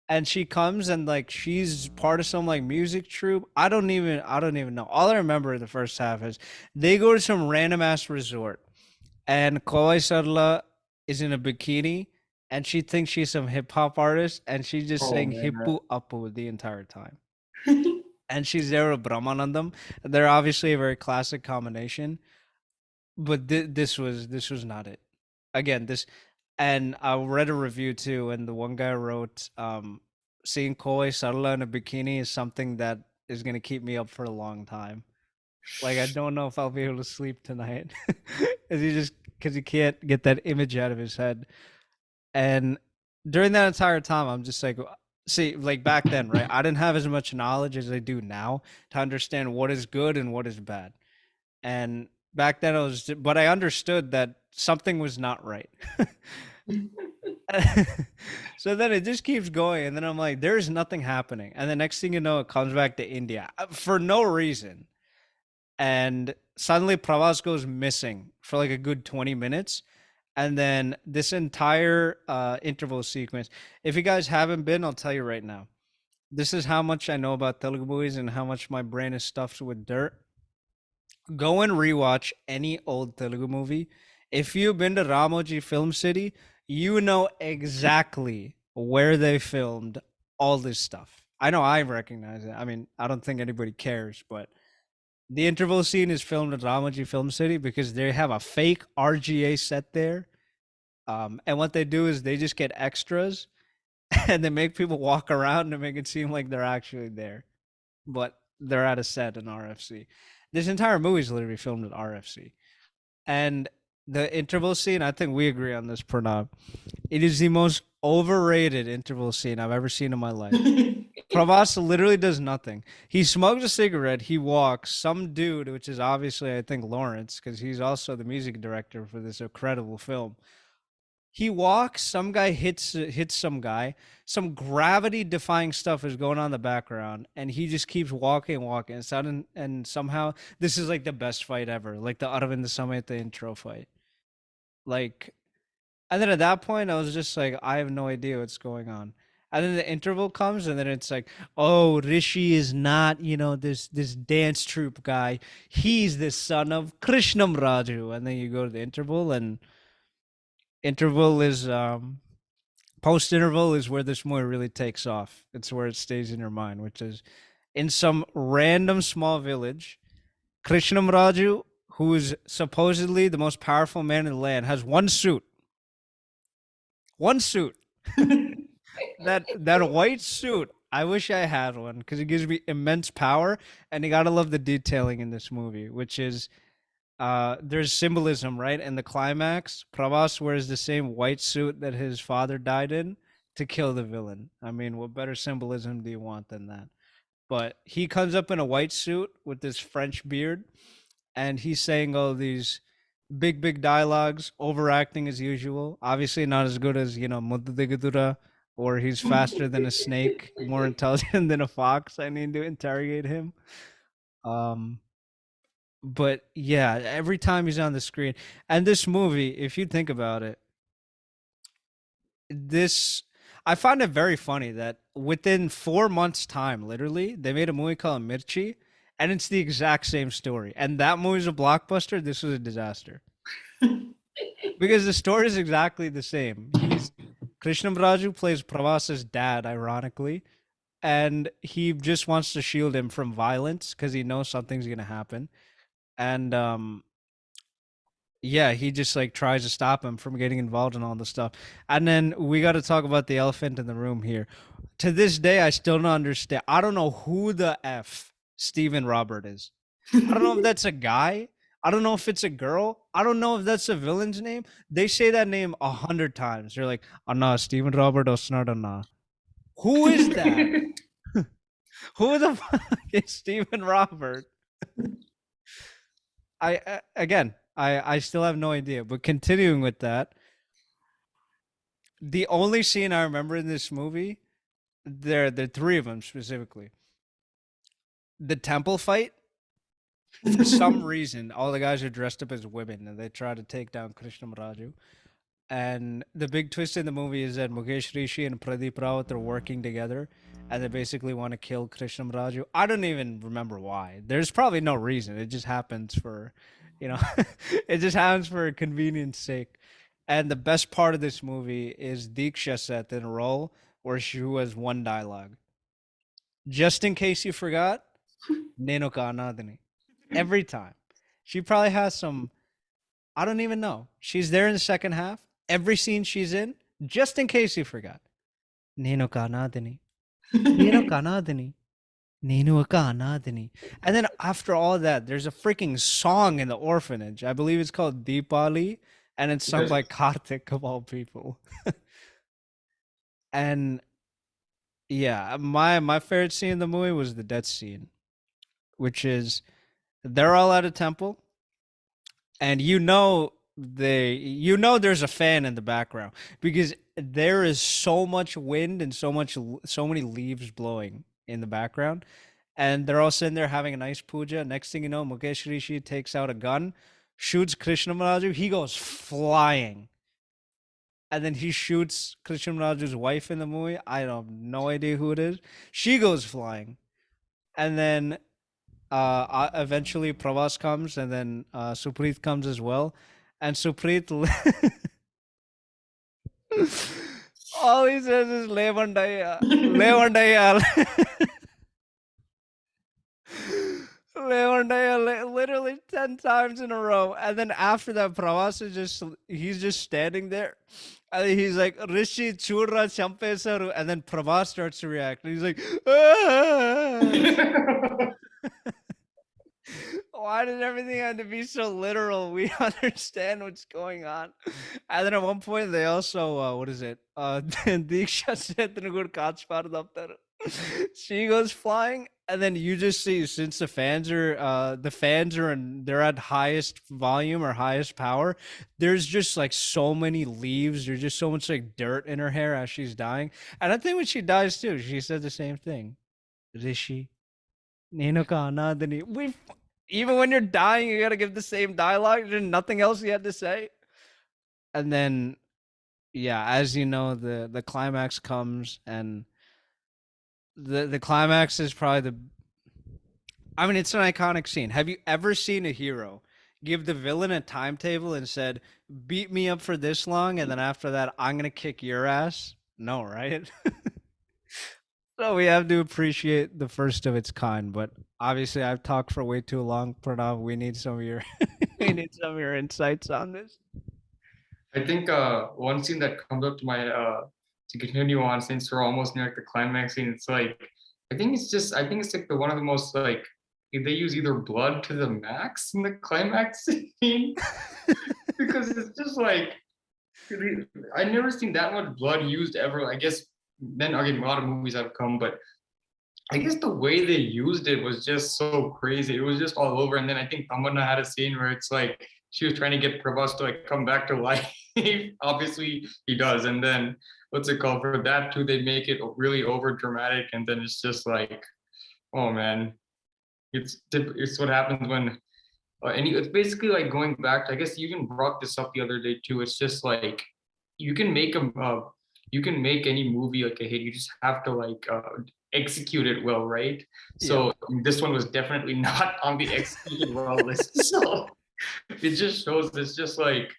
And she comes and like she's part of some like music troupe. I don't even know. All I remember in the first half is they go to some random ass resort and Kawai Sarla is in a bikini and she thinks she's some hip hop artist and she's just Oh saying man. hippu appu the entire time, and she's there with Brahmanandam. They're obviously a very classic combination, but this was not it. Again, this, and I read a review too, and the one guy wrote, "Seeing Koi Sarla in a bikini is something that is gonna keep me up for a long time. Like I don't know if I'll be able to sleep tonight, because he can't get that image out of his head." And during that entire time, I'm just like, see, like back then, right? I didn't have as much knowledge as I do now to understand what is good and what is bad. And back then, but I understood that something was not right. So then it just keeps going. And then I'm like, there's nothing happening. And the next thing you know, it comes back to India for no reason. And suddenly Pravas goes missing for like a good 20 minutes. And then this entire interval sequence, if you guys haven't been, I'll tell you right now. This is how much I know about Telugu movies and how much my brain is stuffed with dirt. Go and rewatch any old Telugu movie. If you've been to Ramoji Film City, you know exactly where they filmed all this stuff. I know I recognize it. I mean, I don't think anybody cares, but the interval scene is filmed at Ramoji Film City because they have a fake RGA set there. And what they do is they just get extras and they make people walk around to make it seem like they're actually there, but they're at a set in RFC. This entire movie is literally filmed at RFC. And the interval scene, I think we agree on this, Pranav. It is the most overrated interval scene I've ever seen in my life. Pravas literally does nothing. He smokes a cigarette. He walks. Some dude, which is obviously, I think, Lawrence, because he's also the music director for this incredible film. He walks. Some guy hits some guy. Some gravity defying stuff is going on in the background, and he just keeps walking and walking. And somehow this is like the best fight ever, like the Aravind Summit, the intro fight. Like, and then at that point, I was just like, I have no idea what's going on. And then the interval comes, and then it's like, oh, Rishi is not, this dance troupe guy. He's the son of Krishnam Raju. And then you go to the interval, and interval is post interval is where this movie really takes off. It's where it stays in your mind, which is in some random small village. Krishnamraju, who is supposedly the most powerful man in the land, has one suit. One suit. That white suit. I wish I had one because it gives me immense power, and you gotta love the detailing in this movie, which is there's symbolism, right? In the climax, Pravas wears the same white suit that his father died in to kill the villain. I mean, what better symbolism do you want than that? But he comes up in a white suit with this French beard, and he's saying all these big dialogues, overacting as usual. Obviously, not as good as Muddigadura, or he's faster than a snake, more intelligent than a fox. I need to interrogate him. Um, but yeah, every time he's on the screen, and this movie, if you think about it, this I find it very funny that within 4 months' time, literally, they made a movie called Mirchi, and it's the exact same story. And that movie's a blockbuster. This was a disaster because the story is exactly the same. He's Krishnamraju plays Pravas's dad, ironically, and he just wants to shield him from violence because he knows something's gonna happen. And yeah, he just like tries to stop him from getting involved in all this stuff. And then we got to talk about the elephant in the room here. To this day, I still don't understand. I don't know who the f Stephen Robert is. I don't know if that's a guy. I don't know if it's a girl. I don't know if that's a villain's name. They say that name 100 times. They're like, "Anna, Stephen Robert Osnard Anna." Who is that? Who the fuck is Stephen Robert? Again, I still have no idea. But continuing with that, the only scene I remember in this movie, there are three of them specifically. The temple fight. For some reason, all the guys are dressed up as women, and they try to take down Krishnamraju. And the big twist in the movie is that Mukesh Rishi and Pradeep Rawat are working together, and they basically want to kill Krishnamraju. I don't even remember why. There's probably no reason. It just happens for, you know, it just happens for convenience sake. And the best part of this movie is Deeksha set in a role where she has one dialogue. Just in case you forgot, Neno ka anadani. Every time. She probably has some, I don't even know. She's there in the second half. Every scene she's in, just in case you forgot. Neno ka anadani. Neno ka anadani. Nenu ka anadani. And then after all that, there's a freaking song in the orphanage. I believe it's called Deepali, and it's sung Yes. by Karthik of all people. And yeah, my favorite scene in the movie was the death scene, which is they're all at a temple, and there's a fan in the background because there is so much wind and so many leaves blowing in the background, and they're all sitting there having a nice puja. Next thing you know, Mukesh Rishi takes out a gun, shoots Krishnamuraju. He goes flying, and then he shoots Krishnamuraju's wife in the movie. I have no idea who it is. She goes flying, and then eventually Pravas comes, and then Supreet comes as well. And Supreet, all he says is Levandaya, Levandaya, Levandaya, literally 10 times in a row. And then after that, Pravas is he's just standing there. And he's like, Rishi Churra Champesaru. And then Pravas starts to react. And he's like, ah! Why does everything have to be so literal? We understand what's going on. And then at one point they also what is it? Diksha said she goes flying, and then you just see, since the fans are they're at highest volume or highest power, there's just like so many leaves, there's just so much like dirt in her hair as she's dying. And I think when she dies too, she said the same thing. Rishi Nino ka anadani. We Even when you're dying, you gotta give the same dialogue. There's nothing else you had to say. And then, yeah, as you know, the climax comes, and the climax is probably the. I mean, it's an iconic scene. Have you ever seen a hero give the villain a timetable and said, "Beat me up for this long, and then after that, I'm gonna kick your ass"? No, right? So we have to appreciate the first of its kind, but obviously I've talked for way too long, Pranav. We need some of your we need some of your insights on this. I think one scene that comes up to my to continue on, since we're almost near like the climax scene, it's like I think it's like the one of the most like they use either blood to the max in the climax scene because it's just like I never seen that much blood used ever. I guess then again a lot of movies have come, but I guess the way they used it was just so crazy. It was just all over. And then I think Tamanna had a scene where it's like she was trying to get Prabhas to like come back to life. Obviously, he does. And then what's it called? For that too, they make it really over dramatic. And then it's just like, oh man, it's what happens when it's basically like going back to, I guess you even brought this up the other day too. It's just like you can make a you can make any movie like a hit. You just have to like execute it well, right? Yeah. So this one was definitely not on the executed well list. So it just shows it's just like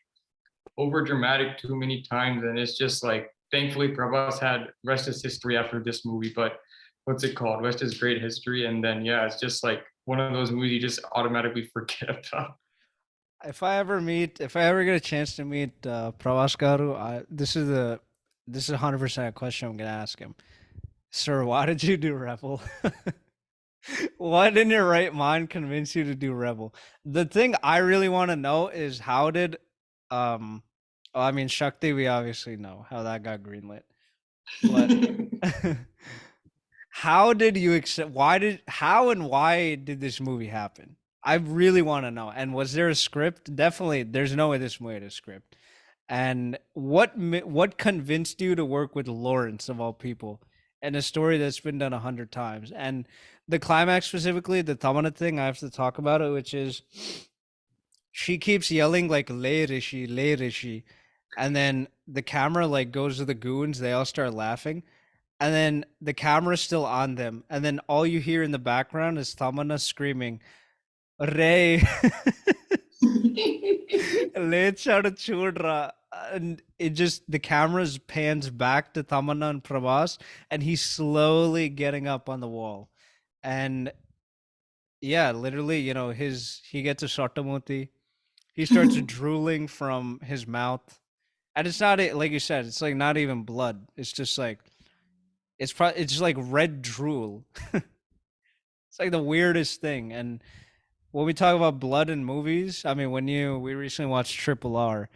over dramatic too many times, and it's just like thankfully Prabhas had rest is history after this movie, but what's it called? Rest is great history, and then yeah, it's just like one of those movies you just automatically forget about. If I ever get a chance to meet Pravas Garu, this is 100% a question I'm gonna ask him. Sir, why did you do Rebel? What in your right mind convinced you to do Rebel? The thing I really want to know is how did well, I mean Shakti we obviously know how that got greenlit. But how did you accept how and why did this movie happen? I really want to know. And was there a script? Definitely there's no way this movie had a script. And what convinced you to work with Lawrence of all people and a story that's been done 100 times? And the climax specifically, the Tamana thing, I have to talk about it, which is she keeps yelling like Le Rishi, and then the camera like goes to the goons, they all start laughing, and then the camera's still on them, and then all you hear in the background is Tamana screaming, Ray. Lechada chudra. And it just the cameras pans back to Tamanna and Prabhas, and he's slowly getting up on the wall. And yeah, literally, he gets a Sotamuti. He starts drooling from his mouth. And it's not like you said, it's like not even blood. It's just like it's just like red drool. It's like the weirdest thing. And when we talk about blood in movies, I mean, we recently watched Triple R,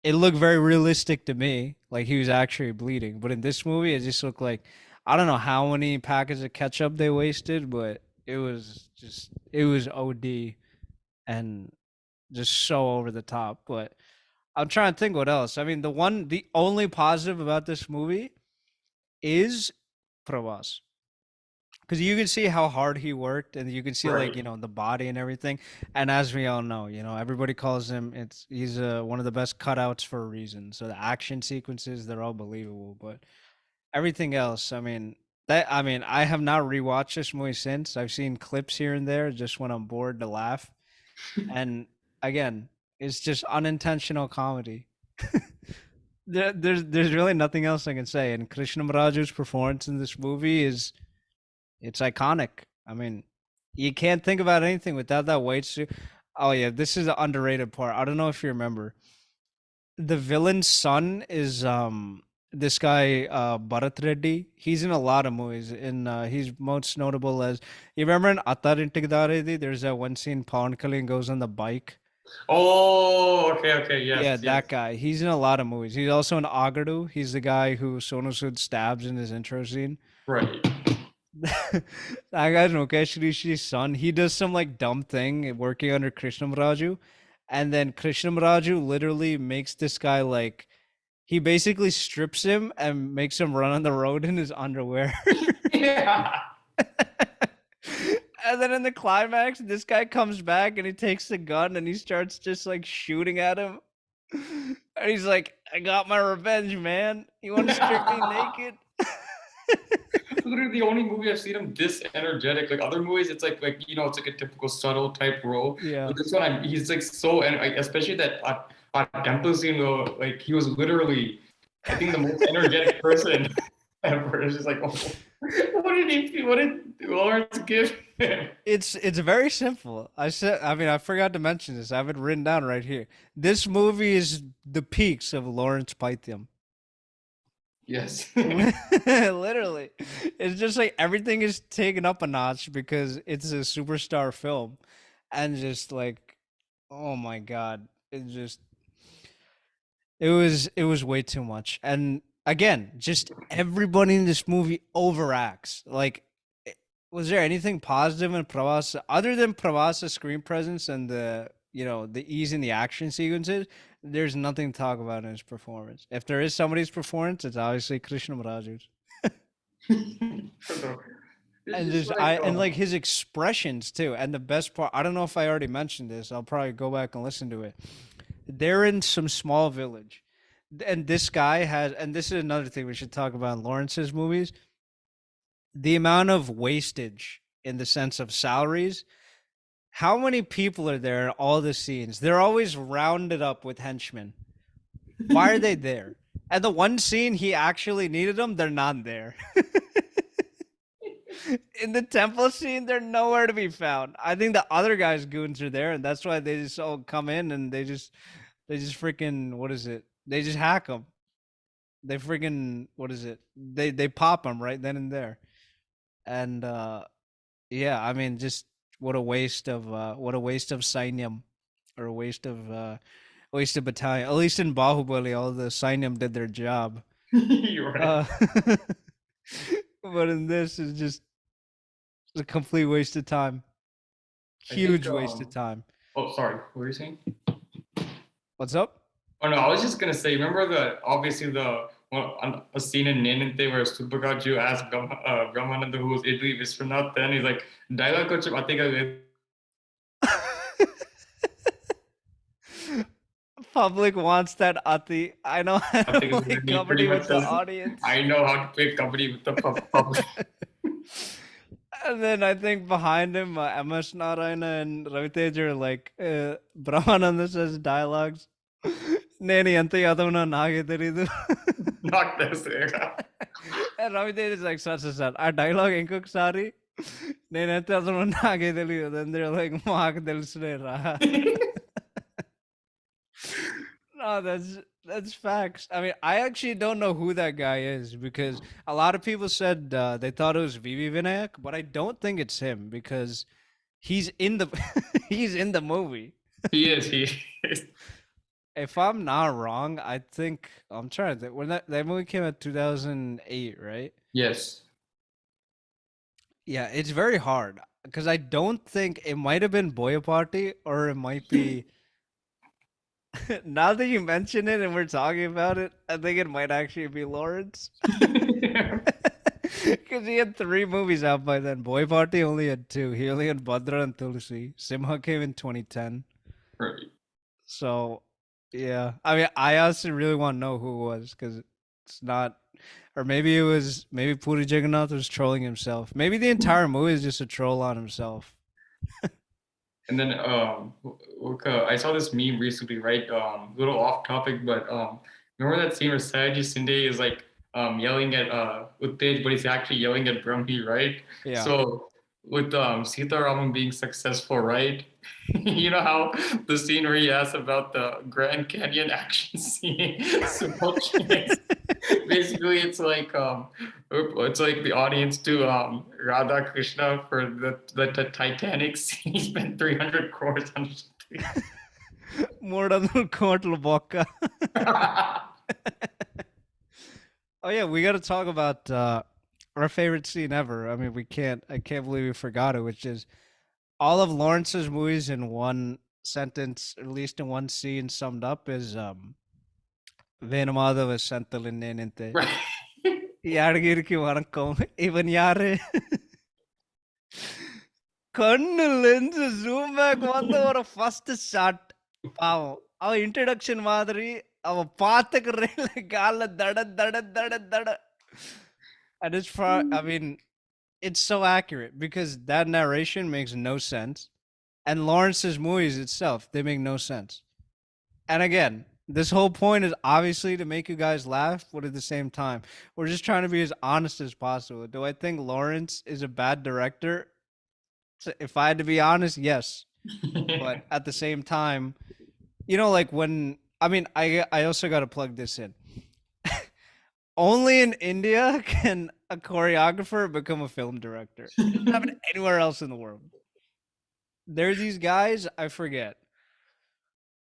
it looked very realistic to me, like he was actually bleeding. But in this movie, it just looked like I don't know how many packets of ketchup they wasted, but it was OD and just so over the top. But I'm trying to think what else. I mean, the only positive about this movie is Pravas, because you can see how hard he worked, and you can see like Right. the body and everything. And as we all know, everybody calls him, he's one of the best cutouts for a reason. So the action sequences, they're all believable, but everything else, I mean I have not rewatched this movie since. I've seen clips here and there just when I'm bored to laugh. And again, it's just unintentional comedy. There's really nothing else I can say. And Krishna Raju's performance in this movie is it's iconic. I mean, you can't think about anything without that white suit. Oh yeah, this is the underrated part. I don't know if you remember. The villain's son is this guy Bharat Reddy. He's in a lot of movies. In he's most notable as you remember in Attar Intigdaredi, there's that one scene Pawan Kalyan goes on the bike. Oh, okay, okay, Yeah, yes, yes, that guy. He's in a lot of movies. He's also in Agadu. He's the guy who Sonu Sood stabs in his intro scene. right. That guy's Mukesh Rishi's son. He does some like dumb thing working under Krishnamraju, and then Krishnamraju literally makes this guy like he basically strips him and makes him run on the road in his underwear. Yeah. And then in the climax, this guy comes back and he takes the gun and he starts just like shooting at him. And he's like, I got my revenge, man. You want to strip me naked? Literally the only movie I've seen him this energetic. Like other movies, it's like it's like a typical subtle type role. Yeah. But this one, he's like so, and like, especially that temple scene though, like he was literally, I think, the most energetic person. ever. It's just like, oh, what did he? What did Lawrence give him? It's very simple. I mean, I forgot to mention this. I have it written down right here. This movie is the peaks of Lawrence Paithyam. Yes. Literally. It's just like everything is taken up a notch because it's a superstar film. And just like, oh my God. It was way too much. And again, just everybody in this movie overacts. Like, was there anything positive in Pravasa other than Pravasa's screen presence and the ease in the action sequences? There's nothing to talk about in his performance. If there is somebody's performance, it's obviously Krishna Raju's. It's And just just like, I and like his expressions too. And the best part, I don't know if I already mentioned this. I'll probably go back and listen to it. They're in some small village. And this guy has, and this is another thing we should talk about in Lawrence's movies, the amount of wastage in the sense of salaries. How many people are there in all the scenes? They're always rounded up with henchmen. Why are they there? And the one scene he actually needed them, they're not there. In the temple scene, they're nowhere to be found. I think the other guys' goons are there, and that's why they just all come in and they just freaking, what is it? They just hack them. They freaking, what is it? They pop them right then and there. And yeah, I mean, just what a waste of Sainyam, or a waste of battalion. At least in Bahubali, all the Sainyam did their job. you're right. Uh, but in this is just a complete waste of time. I think. Huge waste of time. Oh, sorry. What were you saying? What's up? Oh no, I was just gonna say. Remember the obviously the a scene in Nenante where Subhagaju asked Brahmananda who was Idli Viswanath, then he's like, dialogue coach Atega. Public wants that Ati. I know how I to think play he pretty comedy much with the says, audience. I know how to play company with the public. And then I think behind him, MS Narayana and Ravitej are like, Brahmananda says dialogues. Neni ante yadavna nage teridu. Not this. And Ravitej is like, such. Our dialogue inkoksari. Nenante yadavna nage teridu. Then they're like, maak telusune ra. No, that's facts. I mean, I actually don't know who that guy is because a lot of people said they thought it was Vivi Vinayak, but I don't think it's him because he's in the he's in the movie. He is. He is. If I'm not wrong, I think I'm trying to think when that movie came out 2008, right? Yes. Yeah, it's very hard because I don't think it might have been Boya Party or it might be. Now that you mention it and we're talking about it, I think it might actually be Lawrence. Because he had 3 movies out by then. Boy Party only had 2. He only had Bhadra and Tulsi. Simha came in 2010. Right. So, yeah. I mean, I honestly really want to know who it was because it's not. Or maybe Puri Jagannath was trolling himself. Maybe the entire movie is just a troll on himself. And then I saw this meme recently, right? Little off topic, but remember that scene where Sayaji Sinde is like yelling at Uttej, but he's actually yelling at Brahmi, right? Yeah. So with Sita Raman being successful, right? You know how the scene where he asks about the Grand Canyon action scene, basically it's like the audience to Radha Krishna for the Titanic scene. He spent 300 crores on something. 300 కోట్ల బొక్క. Oh yeah, we got to talk about our favorite scene ever. I mean, I can't believe we forgot it, which is all of Lawrence's movies in one sentence, at least in one scene summed up, is Venumadava Santalin Neninte. Right. யாடகிருக்கு வணக்கம் இவன் யாரு கண்ணு lens zoom back வந்து ஒரு first shot பாவம் அவன் introduction மாதிரி அவன் பாத்துக்கிறேன் கால தட தட தட தட and it's I mean it's so accurate because that narration makes no sense and Lawrence's movies itself they make no sense and again This whole point is obviously to make you guys laugh, but at the same time, we're just trying to be as honest as possible. Do I think Lawrence is a bad director? If I had to be honest, yes. But at the same time, like when I mean, I also got to plug this in. Only in India can a choreographer become a film director. It doesn't happen anywhere else in the world. There are these guys, I forget.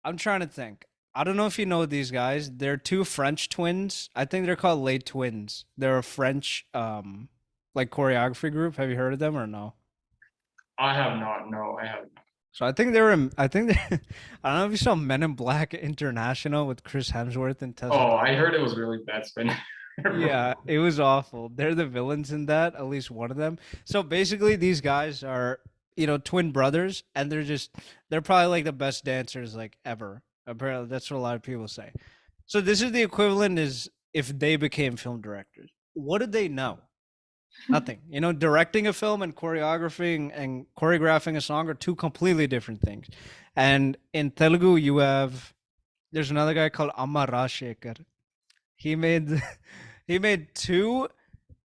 I'm trying to think. I don't know if you know these guys. They're two French twins. I think they're called Late Twins. They're a French like choreography group. Have you heard of them or no? I have not. No, I have not. So I think they were in, I think they I don't know if you saw Men in Black International with Chris Hemsworth and Tessa Oh, I Thompson. heard it was really bad, so I never Yeah, watched. it was awful. They're the villains in that, at least one of them. So basically these guys are, twin brothers and they're probably like the best dancers like ever. Apparently that's what a lot of people say. So this is the equivalent is if they became film directors. What did they know? Nothing. Directing a film and choreographing a song are two completely different things. And in Telugu there's another guy called Amma Rajshekhar. He made he made two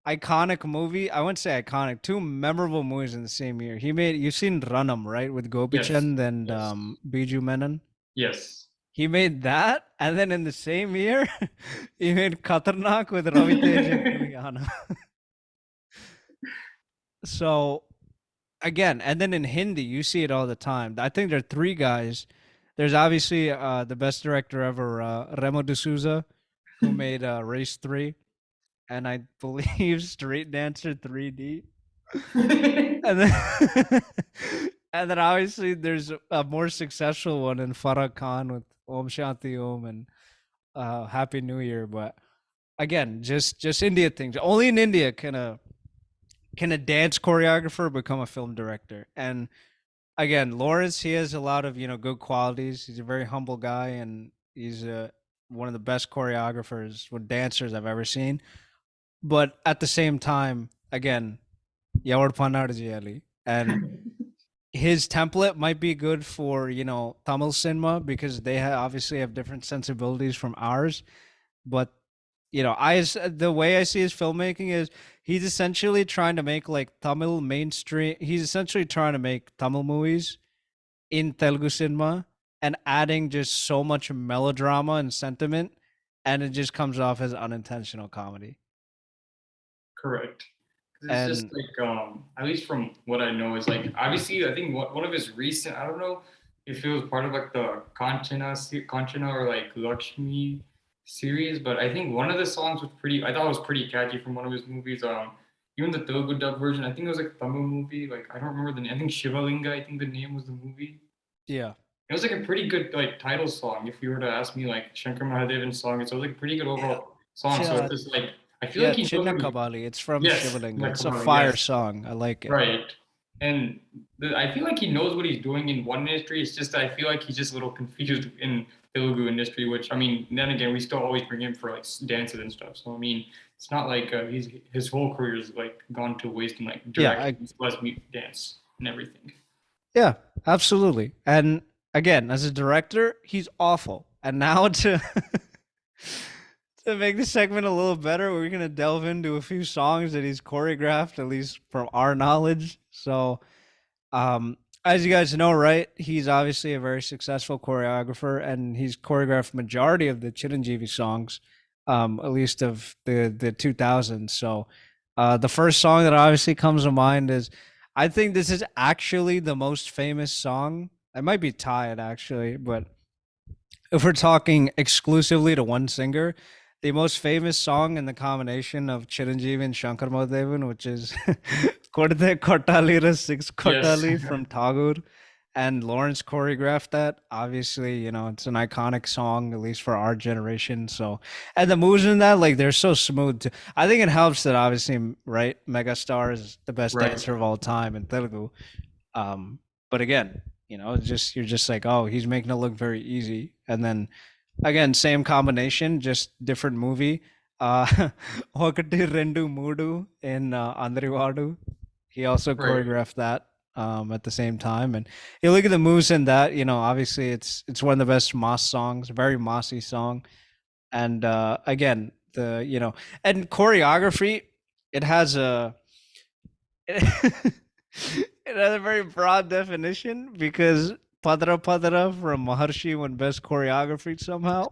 iconic movie. I wouldn't say iconic, two memorable movies in the same year. You've seen Ranam, right? With Yes, Gopichand and yes, Biju Menon. yes. He made that, and then in the same year, he made Khatarnak with Ravi Tej and Ilyana. So again, and then in Hindi, you see it all the time. I think there are three guys. There's obviously the best director ever, Remo D'Souza, who made Race 3, and I believe Street Dancer 3D. And then, and then obviously there's a more successful one in Farah Khan with Om Shanti Om and Happy New Year. But again, just India things. Only in India can a dance choreographer become a film director. And again, Lawrence, he has a lot of good qualities. He's a very humble guy, and he's one of the best choreographers with dancers I've ever seen. But at the same time, again, yevadu cheyali, and his template might be good for Tamil cinema because they obviously have different sensibilities from ours. But the way I see his filmmaking is he's essentially trying to make like Tamil mainstream. He's essentially trying to make Tamil movies in Telugu cinema and adding just so much melodrama and sentiment, and it just comes off as unintentional comedy. Correct. 'Cause it's just And like, at least from what I know, is like obviously I think one of his recent, I don't know if it was part of like the Kanchana or like Lakshmi series, but I think one of the songs was pretty. I thought it was pretty catchy from one of his movies. Even the Telugu dub version, I think it was like a Tamil movie. Like I don't remember the name. I think Shivalinga. I think the name was the movie. yeah, It was like a pretty good like title song. If you were to ask me like Shankar Mahadevan's song, it's like a pretty good yeah, overall song. So it's yeah, just like I feel yeah. like he knows Chinna what he. Kabali. It's from Yes, Shivalinga. like It's a Kamali, fire yes, song. I like it. right. And I feel like he knows what he's doing in one industry. It's just that I feel like he's just a little confused in Telugu industry. Which I mean, then again, we still always bring him for like dances and stuff. So I mean, it's not like his whole career is like gone to waste in like Yeah, I directing plus dance and everything. Yeah, absolutely. And again, as a director, he's awful. And now to to make the segment a little better, we're gonna delve into a few songs that he's choreographed, at least from our knowledge. So, as you guys know, right, he's obviously a very successful choreographer, and he's choreographed majority of the Chiranjeevi songs, at least of the 2000s. So, the first song that obviously comes to mind is, I think this is actually the most famous song. It might be tied actually, but if we're talking exclusively to one singer, the most famous song in the combination of Chiranjeevi and Shankar Mahadevan, which is Kodde Kotalira Six Yes, Kotali from Tagore, and Lawrence choreographed that. Obviously, it's an iconic song, at least for our generation. So, and the moves in that, like, they're so smooth. I think it helps that obviously, right, Megastar is the best right. dancer of all time in Telugu. Um, but again, it's just you're just like, oh, he's making it look very easy, and then again, same combination, just different movie. Uh, Okati Rendu Mudu in Andri Vaadu. He also Right. choreographed that. at the same time. And you look at the moves in that, obviously it's one of the best Moss songs, very mossy song. And again, and choreography, it has a it has a very broad definition because Padra Padra from Maharshi won best choreography somehow.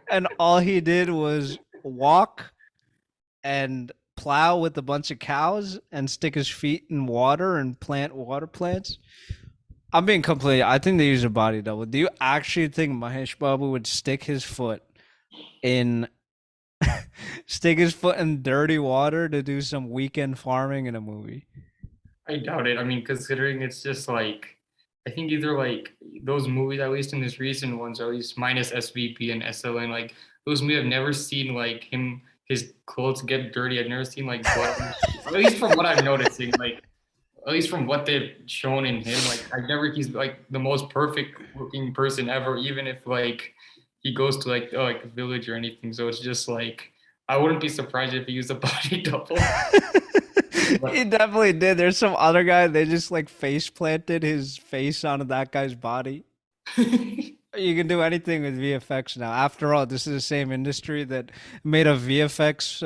And all he did was walk and plow with a bunch of cows and stick his feet in water and plant water plants. I'm being completely. I think they use a body double. Do you actually think Mahesh Babu would in stick his foot in dirty water to do some weekend farming in a movie? I doubt it. I mean, considering it's just like, I think either like those movies, at least in his recent ones, or at least minus SVP and SLN, like those movies, I've never seen like his clothes get dirty. I've never seen like blood, at least from what I'm noticing, like at least from what they've shown in him, like I've never, he's like the most perfect looking person ever, even if like he goes to like a village or anything. So it's just like, I wouldn't be surprised if he used a body double. He But definitely did. There's some other guy, they just like face planted his face onto that guy's body. You can do anything with VFX now. After all, this is the same industry that made a VFX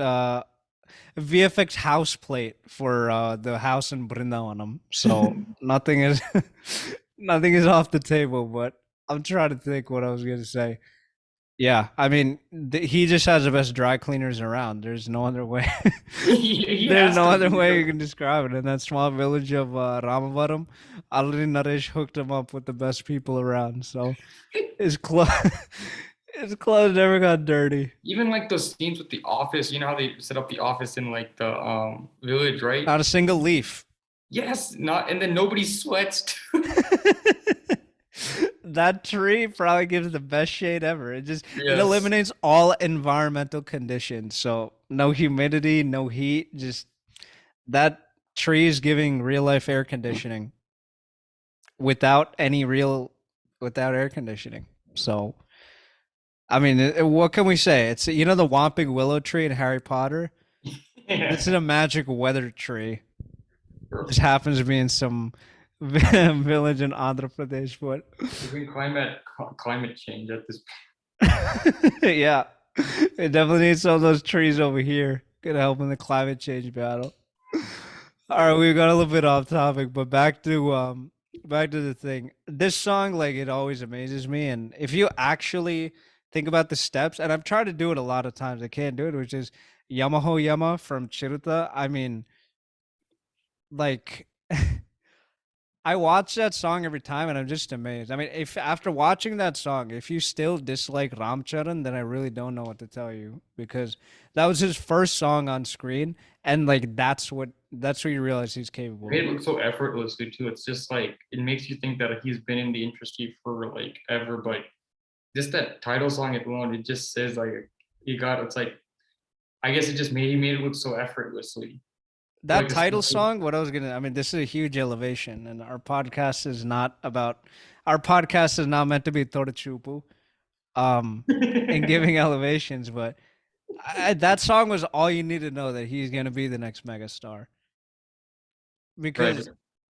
house plate for the house in Brindavanam. So nothing is nothing is off the table. But I'm trying to think what I was gonna say. Yeah, I mean, he just has the best dry cleaners around. There's no other way. he There's has no to other be way because you can describe it. In that small village of Ramavaram, already Naresh hooked him up with the best people around. So his clothes, his clothes never got dirty. even like those scenes with the office, you know how they set up the office in like the village, right? Not a single leaf. Yes, not, and then nobody sweats. That tree probably gives the best shade ever. It Yes. eliminates all environmental conditions. So no humidity, no heat. Just that tree is giving real life air conditioning without any real without air conditioning. So I mean, what can we say? It's the Whomping Willow tree in Harry Potter. This is Yeah. a magic weather tree. Just happens to be in some village in Andhra Pradesh, but Even climate change at this yeah, it definitely needs some of those trees over here. Gonna help in the climate change battle. All right, we got a little bit off topic, but back to the thing. This song, like, it always amazes me, and if you actually think about the steps, and I've tried to do it a lot of times, I can't do it, which is Yamaho Yama from Chiruta. I mean, like I watch that song every time and I'm just amazed. I mean, if after watching that song, if you still dislike Ramcharan, then I really don't know what to tell you because that was his first song on screen and like that's what you realize he's capable made of. it look so effortlessly too. It's just like it makes you think that he's been in the industry for like ever, but just that title song alone, it just says like he got. It's like I guess it just made he made it look so effortlessly for That like a title simple. song, what I was gonna I mean, this is a huge elevation and our podcast is not meant to be Torachupu and giving elevations, but that song was all you need to know that he's going to be the next megastar Right. because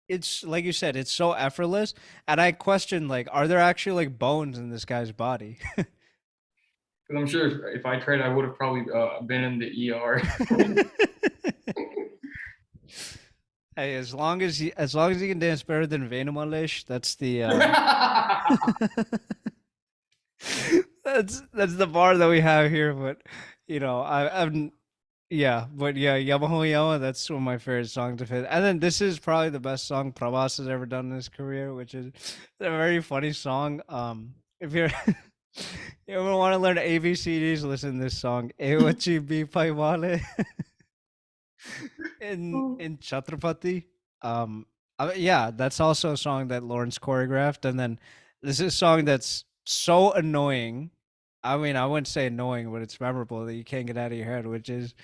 it's like you said, it's so effortless. And I question, like, are there actually like bones in this guy's body? Because I'm sure if I tried, I would have probably been in the ER. Hey, as long as he can dance better than Venamalish, that's the that's the bar that we have here. But I'm yeah, but yeah, Yamaho Yama, that's one of my favorite songs of his. And then this is probably the best song Prabhas has ever done in his career, which is a very funny song. If you're you ever want to learn ABCDs, listen to this song. Ewachi B Paimale in Chhatrapati. Yeah, that's also a song that Lawrence choreographed. And then this is a song that's so annoying. I mean, I wouldn't say annoying, but it's memorable that you can't get out of your head, which is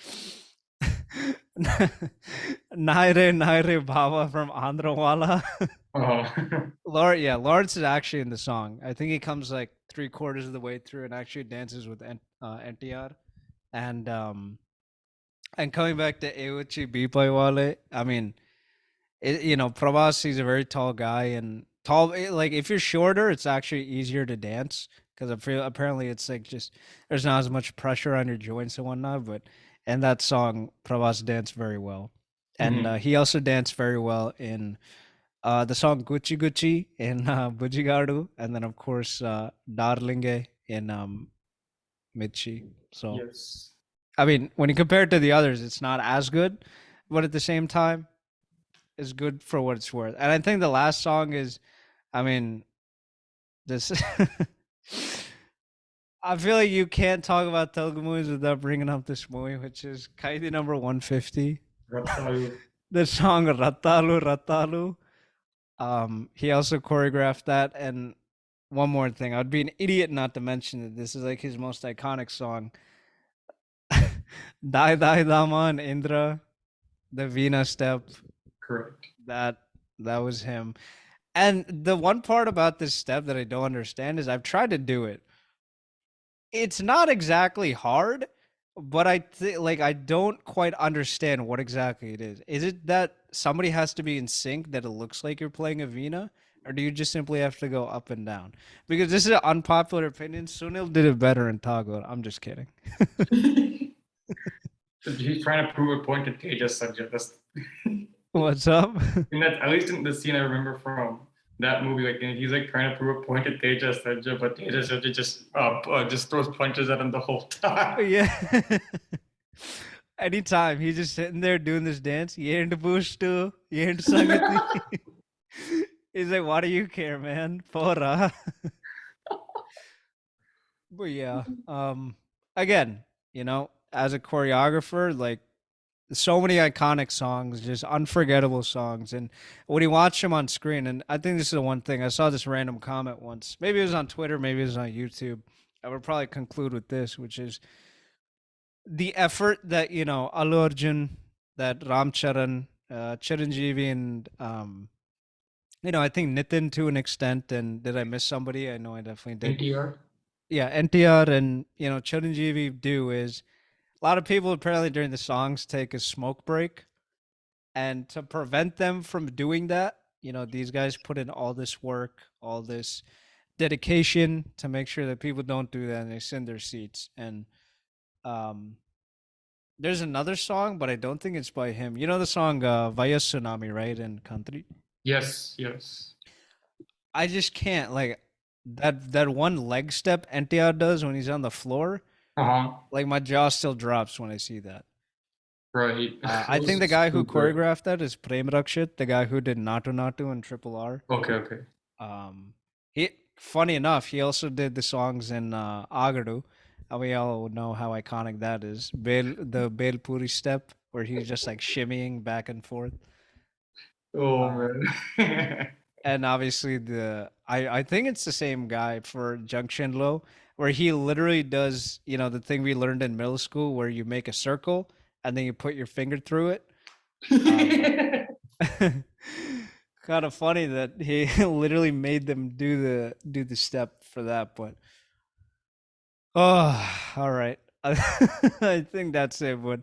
Naire Naire Baba from Andhrawala. Oh. Lawrence is actually in the song. I think he comes like three-quarters of the way through and actually dances with NTR. And coming back to Ewachi Bipaiwale, I mean, Pravas, he's a very tall guy, and tall. Like if you're shorter, it's actually easier to dance because apparently it's like just there's not as much pressure on your joints and whatnot. But and that song, Pravas danced very well, and Mhm. he also danced very well in the song Gucci Gucci in Bujigardu, and then of course Darlinge in Michi. So Yes. I mean, when you compare it to the others, it's not as good, but at the same time, it's good for what it's worth. And I think the last song is, I mean, this. I feel like you can't talk about Telugu movies without bringing up this movie, which is Kaidi number 150. Raghava. The song Ratalu Ratalu. He also choreographed that. And one more thing, I'd be an idiot not to mention that this is like his most iconic song. Dai Dai Daman Indra, the Veena step. Correct. That that was him. And the one part about this step that I don't understand is I've tried to do it. It's not exactly hard, but I don't quite understand what exactly it is. Is it that somebody has to be in sync that it looks like you're playing a Vina? Or do you just simply have to go up and down? Because this is an unpopular opinion. Sunil did it better in Toggle. I'm just kidding. He's trying to prove a point to Tejas Sajja. That's What's up? and that at least in the scene I remember from that movie, like and he's like trying to prove a point to Tejas Sajja, but Tejas Sajja just throws punches at him the whole time. Yeah. Anytime he's just sitting there doing this dance, ఏంటి boost, ఏంటి సంగతి. He's like, why do you care, man? Pora. But yeah, again, as a choreographer, like so many iconic songs, just unforgettable songs. And when you watch them on screen, and I think this is the one thing I saw this random comment once. Maybe it was on Twitter, maybe it was on YouTube. I would probably conclude with this, which is the effort that Allu Arjun, that Ram Charan, Chiranjeevi, and I think Nitin to an extent. And did I miss somebody? I know I definitely did. NTR. Yeah, NTR and Chiranjeevi do is a lot of people apparently during the songs take a smoke break, and to prevent them from doing that, these guys put in all this work, all this dedication to make sure that people don't do that and they sit in their seats. And um, there's another song, but I don't think it's by him. You know the song Vaya Tsunami, right? In country. Yes, yes. I just can't like that one leg step NTR does when he's on the floor. Uh-huh. Like my jaw still drops when I see that. Right. I think the Those guy who super. choreographed that is Prem Rakshit, the guy who did Natu Natu and Triple R. Okay, okay. He funny enough, he also did the songs in Agadu. And we all know how iconic that is. The Bel Puri step where he's just like shimmying back and forth. Oh Um, man. and obviously I think it's the same guy for Junction Low, where he literally does, the thing we learned in middle school where you make a circle and then you put your finger through it. Um, kind of funny that he literally made them do the step for that, but all right. I think that's it. But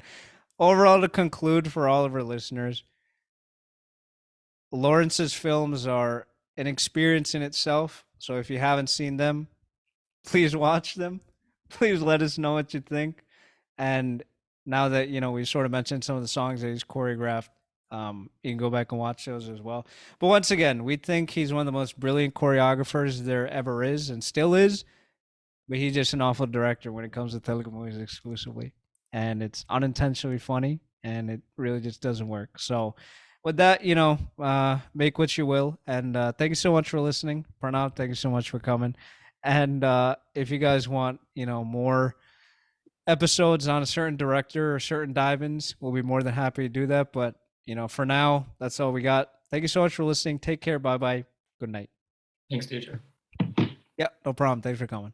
overall, to conclude for all of our listeners, Lawrence's films are an experience in itself. So if you haven't seen them, please watch them. Please let us know what you think. And now that we sort of mentioned some of the songs that he's choreographed, you can go back and watch those as well. But once again, we think he's one of the most brilliant choreographers there ever is and still is. But he's just an awful director when it comes to Telugu movies exclusively, and it's unintentionally funny, and it really just doesn't work. So, with that, make what you will, and thank you so much for listening, Pranav. Thank you so much for coming, and if you guys want, more episodes on a certain director or certain dive-ins, we'll be more than happy to do that. But for now, that's all we got. Thank you so much for listening. Take care. Bye bye. Good night. Thanks, teacher. Yeah, no problem. Thanks for coming.